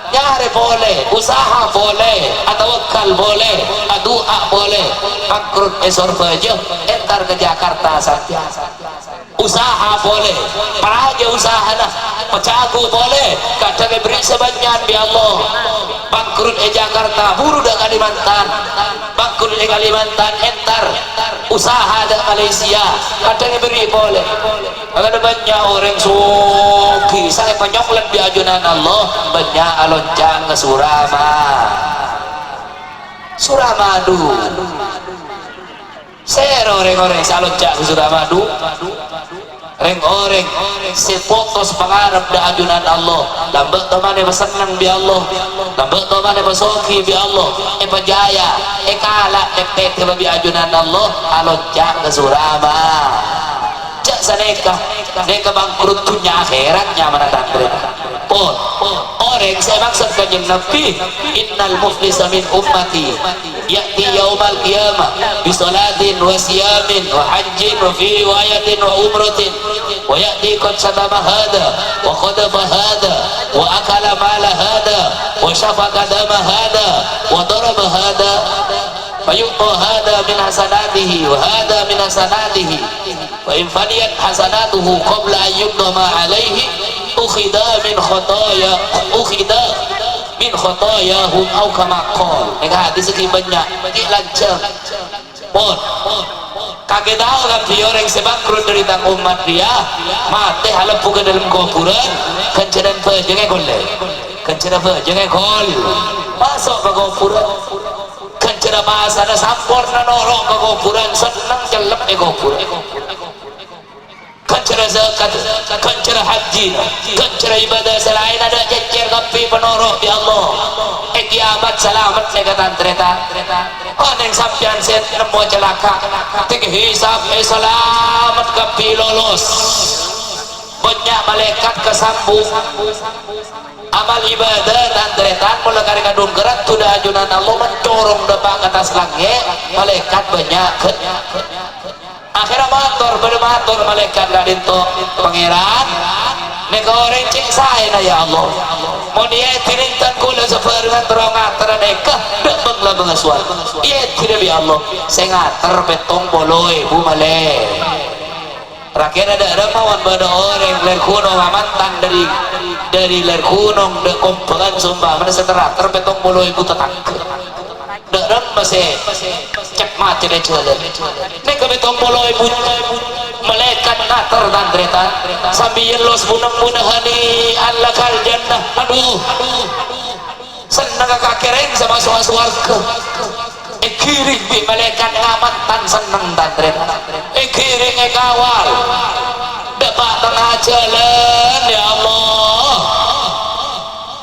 nyari boleh, usaha boleh, atau wakal boleh, doa boleh, bangkrut esor baju, entar ke Jakarta saja. Usaha boleh, praja usaha lah, pecagu boleh, kadang beri sebanyak bi Allah. Bangkrut Jakarta, buru dah Kalimantan, bangkrut Kalimantan, entar usaha dah Malaysia, kadang beri boleh. Ada banyak orang suki, saya penyoklat di ajunan Allah, banyak alonjang ke Suramadu. Saya orang-orang salonjang ke Suramadu. Orang-orang sepotos pengarap di ajunan Allah. Lambat teman yang senang bi Allah. Lambat teman yang soki bi Allah. Pejaya, kalah tek bi ajunan Allah. Alonjang ke Suramadu. Saneka bangkrut punya akhiratnya mana tantri pun orang saya maksud kanjeng Nabi innal muflisa min ummati ya'ti yaumal qiyamah bi salatin wa siyamin wa hajjin wa fi riwayatin wa umratin wa ya'ti qad satama hada wa khadafa hada wa akala mala hada wa syafaqa dama hada wa daraba hada fayuqta hada min hasanatihi wa hada min hasanatihi wa in faniyat hasanatuhu qabla an yuqdama alaihi ukhida min khotayahum au kama qol nega hadis iki banyak bagi lancar pun kage tahu kan dia orang sebangkrut dari tang umat dia mati halap ke dalam kuburan kenceran pejenge golle kenceran pejenge gol masuk ke kuburan kenceran masana sampurna nolong ke kuburan senang jelek ke kuburan kancara zakat, kancara haji, kancara ibadah selain ada jejer kapi penoroh di Allah. Kiamat selamat negatan tereta. Aneng sampian set nemu celaka, tinggi hisab selamat kapi lolos. Banyak malaikat kesambung. Amal ibadah dan teretan mulai kari kadung gerak sudah ajunan Allah mencorong depan ke atas langit. Malaikat banyak. Akhirnya bermatur malaikat gak dinto pangeran neka orang cik saya ya Allah mau dia tirintan kula seperengan terong antara neka dak bangla bangasuan iya tidak ya Allah saya ngater betong boloi bu male rakyat ada mawan pada orang ler kuno mantan dari ler kuno de kompelan sumpah mana setelah terbetong boloi bu tetangga dak masih cek mati deh jualan ini kami tombolo ibu malaikat natar dan tretan sambil los bunang-bunahani Allah kal jannah aduh senang kakereng sama suarga kiring bi malaikat ngamatan senang dan tretan kiring kawal dapat tengah jalan ya Allah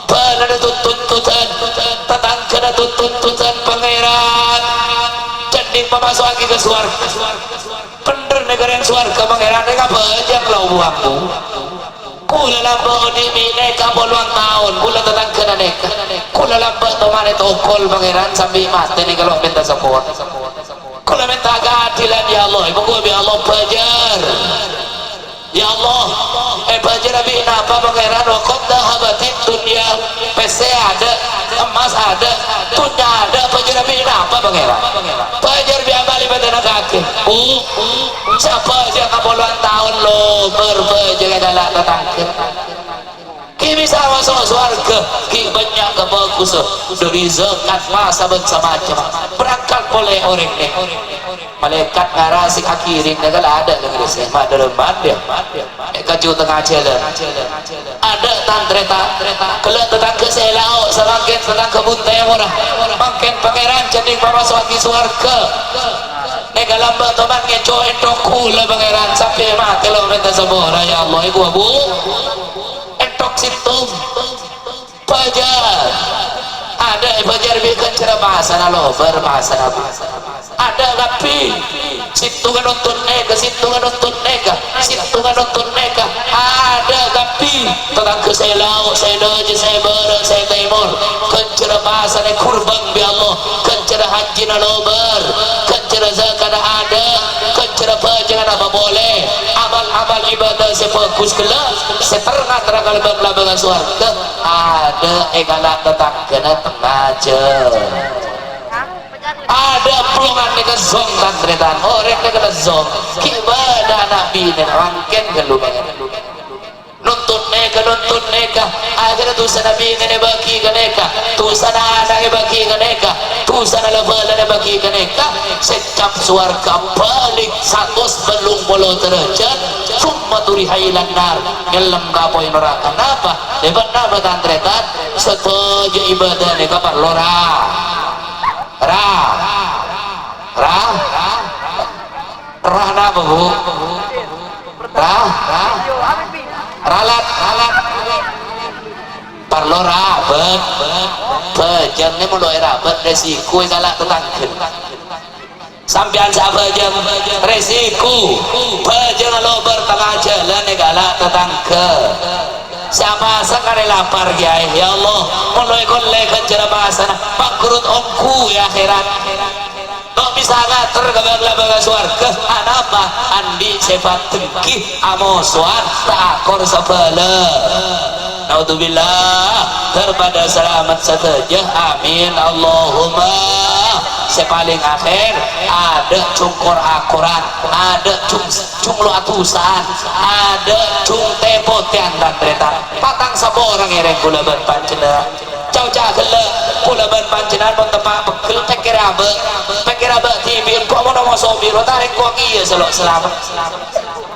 benar tuntutan tetang kena tuntutan pangeran jadi pemasuk lagi ke suarga negara suarga pangeran neka bejang lau buangku kula lamba di neka puluhan tahun kula tetang kena neka kula lamba tomane tokol pangeran sampai mati nih kalau minta support kula minta keadilan ya Allah ibu gua ya Allah bajar ya Allah bajar nabi napa pangeran wakot dahabatin dunia PC ada emas ada dunia ada bajar nabi napa pangeran bajar biabali badana kaki siapa aja kapuluhan tahun lo berbajar adalah tetangga ki bisa masuk surga ki banyak kebagus dari zakat masa macam berangkat oleh orang ini malaikat ngarasi akirin negala ada dengan saya madraman dia kaju tengah jalan ada tantreta kelak tetangga saya lau semakin tentang kebun temurah makin pangeran jadi bawa suatu surga nega lamba toman ngecoin doku lah pangeran sampai mati lo minta semua ya Allah ibu abu entok situm pajar ada pajar bikin cara bahasa nalo berbahasa ada tapi situ kan nonton nega situ kan nonton nega situ kan nonton nega ada tapi tentang ke saya laut saya doji saya barat saya timur kencara bahasa ne kurban bi Allah kencara haji nalobar kencara zakat ada kencara pajangan apa boleh amal-amal ibadah saya fokus kelak saya terang labangan surga ada egalan tetap kena tengaja ada pelongan dengan zong dan tretan orang dengan zong kibada nabi dan rangken gelu nuntun neka akhirnya tusan nabi ini bagi ke neka tusan anak bagi ke neka tusan level bagi ke neka secap suarga balik 100 belum bolo derajat cuma turi hailan nar ngelam kapoi neraka napa debat napa tantretan setuju ibadah neka parlora rah napa bu ralat parlo rabet bejeng ini mulai rabet resiko galak tetanggen sampean sabajeng resiko bejeng lo bertengah jalan galak tetangga siapa sekali lapar ya Allah mulai kolek kencara bahasa pakrut omku ya akhirat no bisa ngatur kebangga suarga anapa andi sifat tengki amoswan takor sabala naudzubillah terpada selamat saja amin Allahumma sepaling akhir ada cungkor akuran ada cung lu atusan ada cung tepotian dan tereta patang saborang ereng kula ban pancena cau-cau gelek kula ban pancenan pun tepak bekel pekirabe tibin kok mau nomor sobi tarik kok iya selok selamat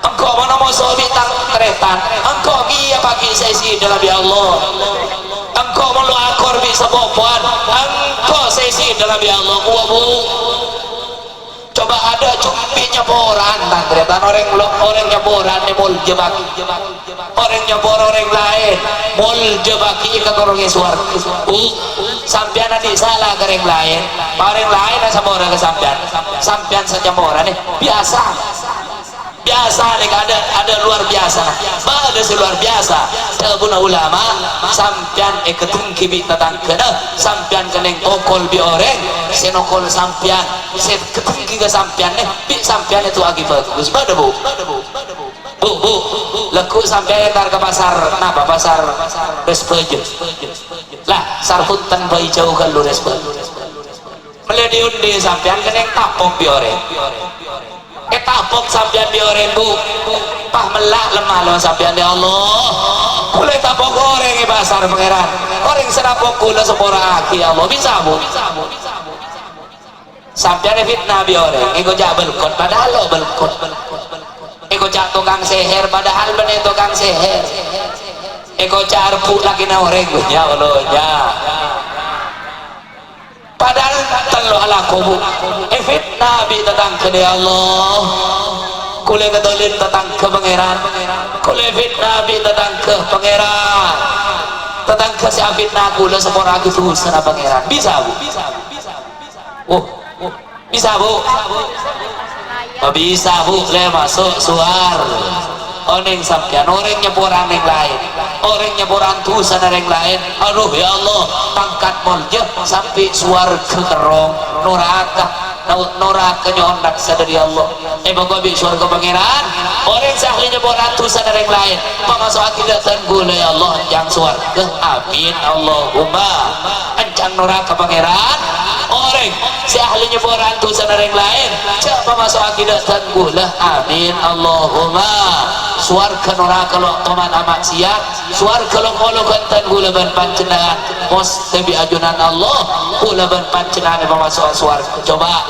engkau mau nomor sobi tang tretan engkau iya pagi sesi dalam ya Allah engkau mau lu akor bisa bopuan engkau sesi dalam ya Allah bu coba ada cumpi nyaboran dan tretan orang nyaboran ni mul jebaki orang nyabor orang lain mul jebaki ke orangnya suar sampian nanti salah ke orang lain sama orang ke sampian saja orang nih biasa nih ada luar biasa ada luar biasa tabuna ulama sampian ketungki bi tatangkena sampian keneng tokol bi oreng senokol sampian ketungki ke sampian nih bi sampian itu agi bagus bada bu leku sampai ntar ke pasar napa pasar respeje lah sarputan bayi jauh kan lu respeje melihat diundi sampian keneng tapok bi oreng tapok sampian di orang bu pah melak lemah lo sampian ya Allah boleh tapok orang di pasar pangeran orang senapok kula sepora aki ya Allah bisa bu sampian fitnah bi orang ego jak belkot padahal lo belkot ego jak tukang seher padahal bener tukang seher ego jak arpu lagi na orang ya Allah ya padahal telo ala kubu fitnah bi tetang ke Allah kule ketolin tetang ke pangeran kule fitnah bi tetang ke pangeran tetang ke si fitnah kule sepora lagi terus sana pangeran bisa bu bisa bu bisa bu le masuk suar oneng sampean orang nyeburan yang lain orang nyeburan tusan yang lain aduh ya Allah pangkat molje sampai suar kerong neraka nyondak sadari Allah babi surga pangeran orang sahli nyeburan tusan yang lain pamasuk akidah tanggul ya Allah yang suarga amin Allahumma ancang neraka pangeran orang si ahli nyeburan tusan yang lain siapa masuk akidah tanggul amin Allahumma suarga neraka lo teman amat siap suarga lo kalau kantan gula berpancenaan mos tebi ajunan Allah gula berpancenaan masuk suarga coba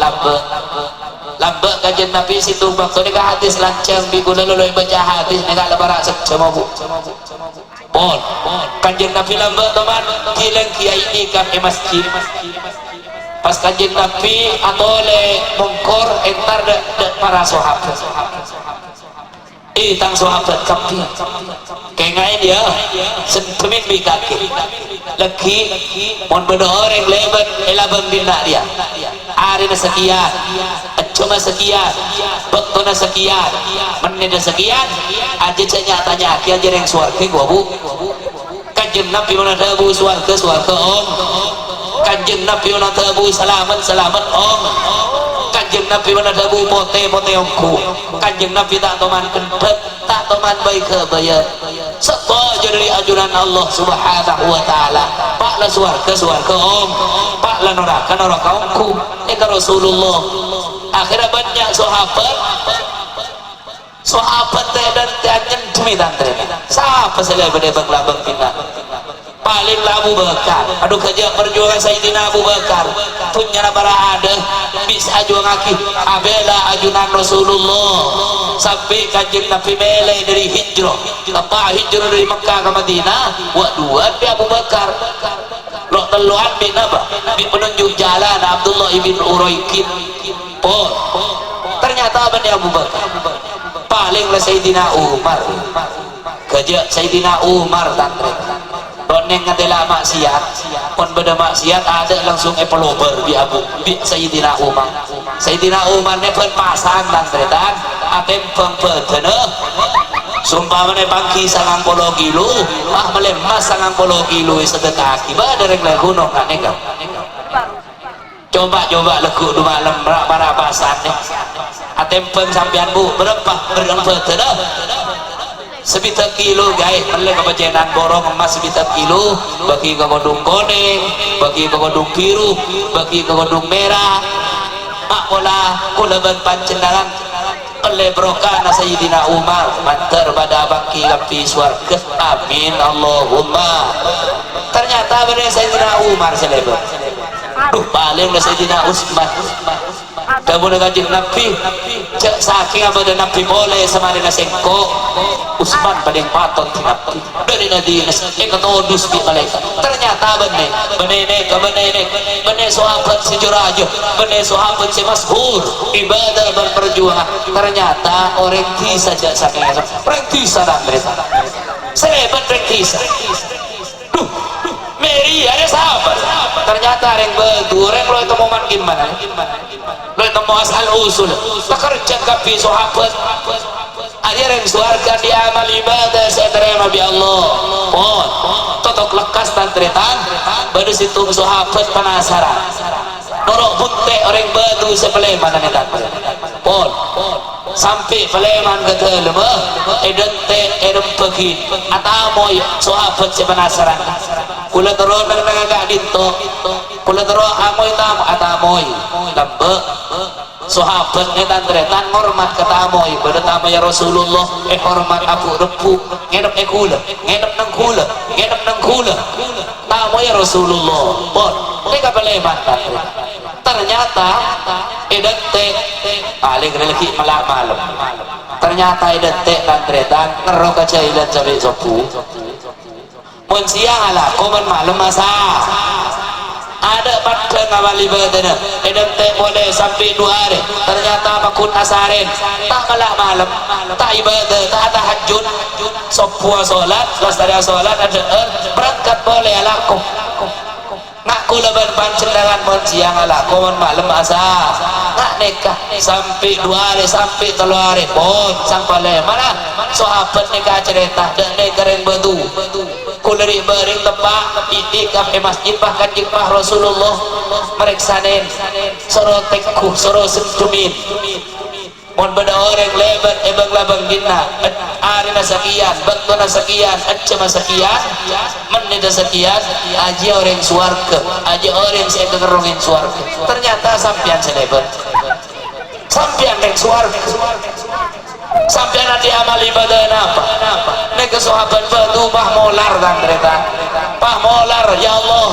lambe kajian Nabi situ waktu ni hadis lancang bi gula lo baca hadis negak lebarak secema bu pon kajian Nabi lambe teman kilang kiai nikah masjid pas kajian Nabi atau le mongkor entar de para sahabat tang sahabat kapi kengain dia sentumin bi kaki lagi mon bedor yang lebat elabang dina dia hari sekian cuma sekian bektona sekian menit sekian aja tanya aja yang suarga gua bu kanjeng Nabi mana tahu suarga om kanjeng Nabi mana tahu selamat om kanjeng Nabi mana tahu mote omku kanjeng Nabi tak toman kendet tak toman baik kebayar setuju dari ajuran Allah subhanahu wa ta'ala pak la suarga om pak la neraka omku itu Rasulullah akhirnya banyak sahabat dan tianyen demi tantri siapa selain berdebak labang kita paling Abu Bakar aduh kerja perjuangan Sayyidina Abu Bakar punya para ada bisa juang aki abela ajunan Rasulullah sampai kajian Nabi melai dari hijrah dari Mekah ke Madinah dua di Abu Bakar lo teluan bin apa di penunjuk jalan Abdullah ibn Uraikin ternyata apa nih Abu Bakar paling lah Sayyidina Umar kerja Sayyidina Umar tantri doneng ngadela maksiat pun beda maksiat ada langsung pelober bi Sayyidina Umar ne pen pasang tantretan atem pengpedene sumpah mana bangki 90 kilo melemas 90 kilo sedekaki ba dereng le gunung kan engkau coba legu du malam para pasane atem peng sampean bu berapa pengpedene sebitak kilo guys melek kebacenan borong emas sebitak kilo bagi ke kodung kuning bagi ke kodung biru bagi ke kodung merah makola kulaban pancendangan oleh brokana Sayyidina Umar mantar pada bangki kapi suarga amin Allahumma ternyata benar Sayyidina Umar selebar paling Sayyidina Utsman kamu dengan Nabi saking apa dan Nabi boleh sama dengan sengko Utsman paling paton Nabi dari Nabi ketodus di malaikat ternyata benar sahabat sejurajo benar sahabat semasyhur ibadah berperjuangan ternyata orang saja saking orang dan mereka selebat orang Mary ada sahabat ternyata yang berdureng lo itu momen gimana lo itu mau asal usul pekerja kapi sahabat ada yang suarga di amal ibadah saya terima bi Allah totok lekas dan teritan baru situ sahabat penasaran norok bunte orang badu sebelum mana nih sampai peleman ke dalam edem pergi atamoy sahabat si penasaran kula terus nagagak dito kula terus amoy tamu atamoy lambe sahabat ngetandretan hormat ke tamoy pada tamoy Rasulullah hormat abu repu ngenep nang kula tamoy Rasulullah mereka peleman ternyata paling religi malam ternyata tantretan ngerok aja cabai sopu mun siang ala koman malam masa ada pada ngawal ibadah boleh sampai 2 hari ternyata makun asarin tak malam tak ibadah tak tahajud sopua solat setelah solat ada berangkat boleh alaku ngaku leban pancendangan mun siang ala koman malam asa nak nikah sampai 2 hari sampai 3 hari pun sampai mana sahabat nikah cerita dan nikah yang batu kuleri bering tepak itikaf masjid bahkan jipah Rasulullah meriksanin soro tekku soro sencumin mon beda orang lebat ebang labang dina arina sekian baktona sekian acema sekian menida sekian aja orang suarga aja orang saya kegerongin suarga ternyata sampian selebat sampian yang suarga sampian nanti amal ibadah apa neka sahabat batu pahmolar dan kereta pahmolar ya Allah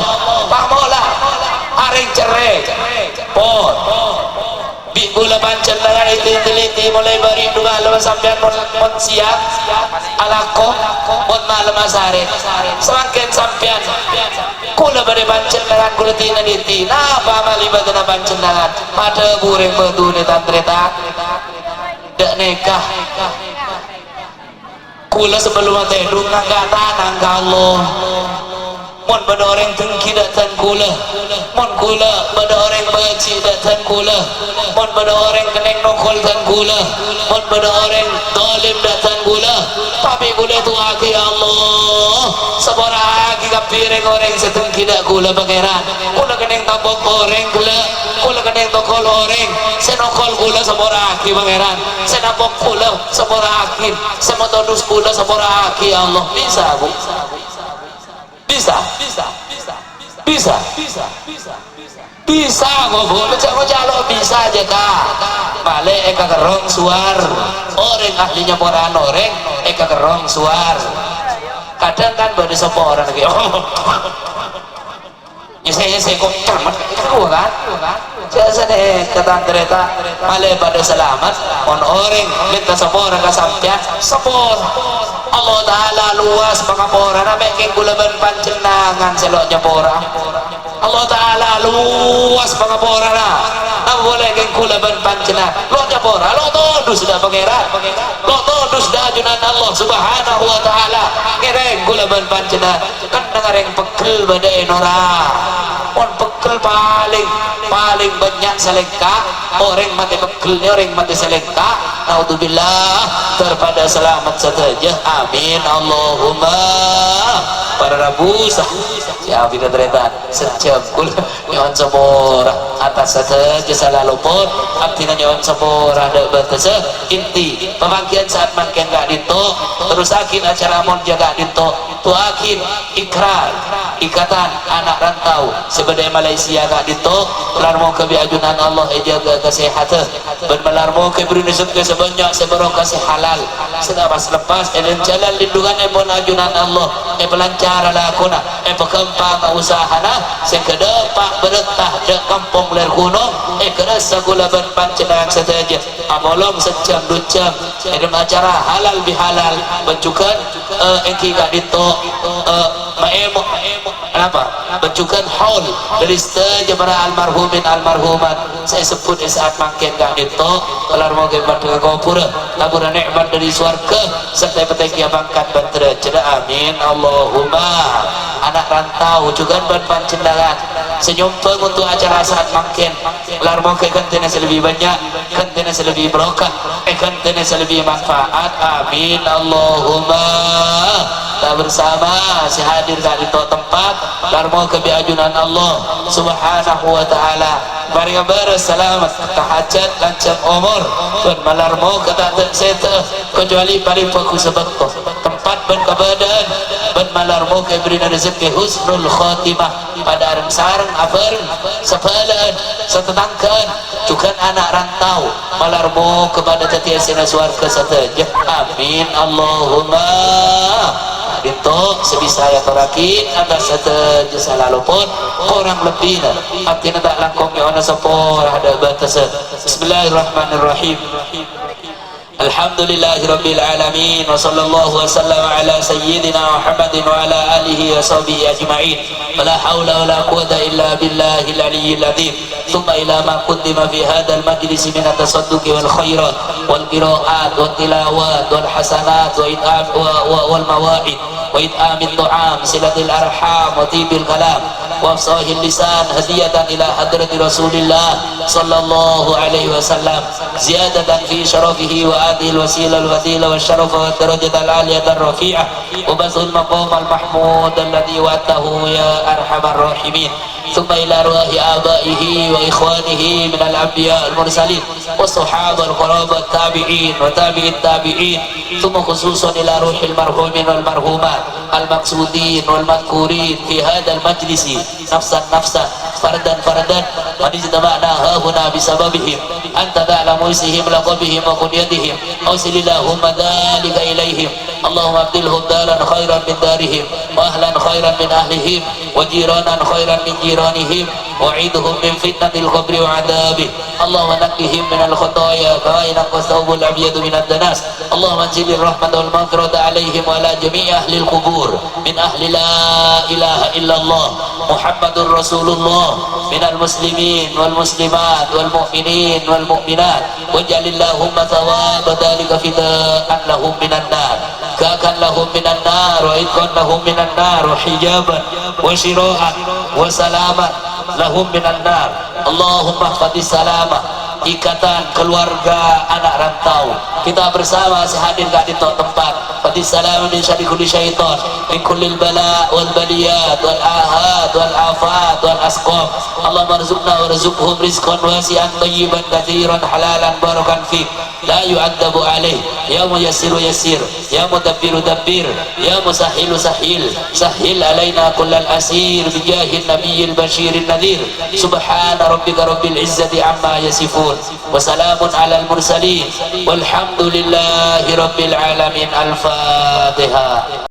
pahmolar aring cerai pot bula pancen dengan itu mulai bari dua lepas sampai mon siang alako mon malam asare semakin sampean kula bari pancen dengan kula tina niti napa mali badana pancen dengan pada bureng bedu ni tantreta dak nikah kula sebelum tedung nangga nangga Allah mon bada orang tengki datang kula mon kula bada orang baci datang kula mon bada orang keneng nokol dan kula mon bada orang dolim datang kula tapi kula tu aki Allah sabara aki kapireng orang setengki dak kula pangeran kula keneng tabok orang kula keneng nokol orang senokol kula sabara aki pangeran senapok kula sabara aki semotodus kula sabara aki Allah bisa bu bisa ngobrol macam lo bisa aja kak balik eka kerong suar orang ahlinya poran orang eka kerong suar kadang kan pada sopo orang lagi saya kok tamat itu kan jasa deh kata kereta balik pada selamat on orang minta sopo orang kesampian sopo Allah Ta'ala luas pangapora na making gulaban pancenangan seloknya pora Allah Ta'ala luas pangapora na boleh keng gulaban pancenangan lo nyapora lo todus dah pangeran lo todus dah junan Allah Subhanahu Wa Ta'ala kering gulaban pancenangan kan dengar yang pegel badai nora pon pegel paling banyak seleka orang mati pegelnya orang mati seleka naudzubillah terpada selamat saja amin Allahumma para rabusa ya bila tereta sejam kul nyawan sabora atas saja salah luput artinya nyawan sabora ada batas inti pemangkian saat makin gak dito terus akin acara mon jaga dito tu akin ikrar ikatan anak rantau sebagai Malaysia gak dito larmo kebiajunan Allah jaga kesehatan bermelar mau keberunusut ke sebanyak seberang kasih halal sedang pas lepas dan jalan lindungan pun ajunan Allah pelancar lakuna pekempang usahana sekedepak beretah dek kampung ler gunung kerasa gula berpancenang saja amolong sejam 2 jam dalam acara halal bihalal bencukan engki gak dito maemo kenapa bencukan haul dari saja para almarhumin almarhumat saya sebut saat makin gak dito kelar mau kebat dengan kopura labura nikmat dari surga serta peteki abangkan bantera ceda amin Allahumma anak rantau juga berpancendangan senyumpeng untuk acara saat makin kelar mau ke kantena lebih banyak kantena lebih berkah kantena lebih manfaat amin Allahumma tak bersama si hadir di tempat kelar mau ke biajunan Allah Subhanahu Wa Ta'ala bari kabar selamat tahajat lancang umur dan malarmo kata seta kecuali paling fokus sebab tempat ben kabadan ben malarmo ke beri rezeki husnul khatimah pada areng sareng abar sepalan setetangkan juga anak rantau malarmo kepada tetiasina suarga saja amin Allahumma itu sebisa ya torakin atas saja selalu pun kurang lebih artinya tak langkong ya ona sepor ada batas bismillahirrahmanirrahim alhamdulillahirabbil alamin wa sallallahu wasallam ala sayyidina Muhammadin wa ala alihi wa sahbihi ajma'in wala haula wala quwwata illa billahil aliyyil azim thumma ila ma qaddima fi hadzal majlis min at-tasadduqi wal khairat wal qira'at wat tilawat wal hasanat wa it'am wal mawa'id wa it'amit tu'am silatil arham wa tibil kalam وافصاح اللسان هدية إلى حضرة رسول الله صلى الله عليه وسلم زيادة في شرفه وآته الوسيلة الوسيلة والشرف والدرجة العالية الرفيعة وبث المقام المحمود الذي وعدته يا أرحم الراحمين ثم إلى أرواح آبائه وإخوانه من الأنبياء المرسلين والصحابة القرابة التابعين وتابع التابعين ثم خصوصا إلى روح المرحومين والمرحومات المقصودين والمذكورين في هذا المجلس نفسا نفسا فردا فردا من اجتمعنا هاهنا بسببهم أنت تعلم اسمهم لقبهم وكنيتهم أوصل اللهم ذلك إليهم اللهم ابدلهم دارا خيرا من دارهم وأهلا خيرا من أهلهم وجيرانا خيرا من جيرانهم وعيدهم من فتنة القبر وعذابه اللهم نقهم من الخطايا كما ينقى الثوب الأبيض من الدنس اللهم انزل الرحمة والمغفرة عليهم وعلى جميع أهل القبور من أهل لا إله إلا الله محمد رسول الله من المسلمين والمسلمات والمؤمنين والمؤمنات واجعل اللهم ثواب ذلك فداء لهم من النار كاكا لهم من النار وإذكا لهم من النار وحجابا وشراء وسلاما lahum minan nar. Allahumma khati salama ikatan keluarga anak rantau kita bersama sehadir di tempat khati salama min syarri kulli syaitan min kullil bala wal baliyat wal ahad wal afat wal asqam Allahumma rzuqna warzuqhum rizqan wasi'an tayyiban katsiran halalan barakan fi la yu'adzabu alaih ya muyassiru yassir ya mudabbiru dabbir ya musahhilu sahhil sahhil alaina kullal asir bijahin nabiyil bashirin nadhir subhana rabbika rabbil izzati amma yasifun wa salamun alal mursalin walhamdulillahi rabbil alamin. Al-Fatihah.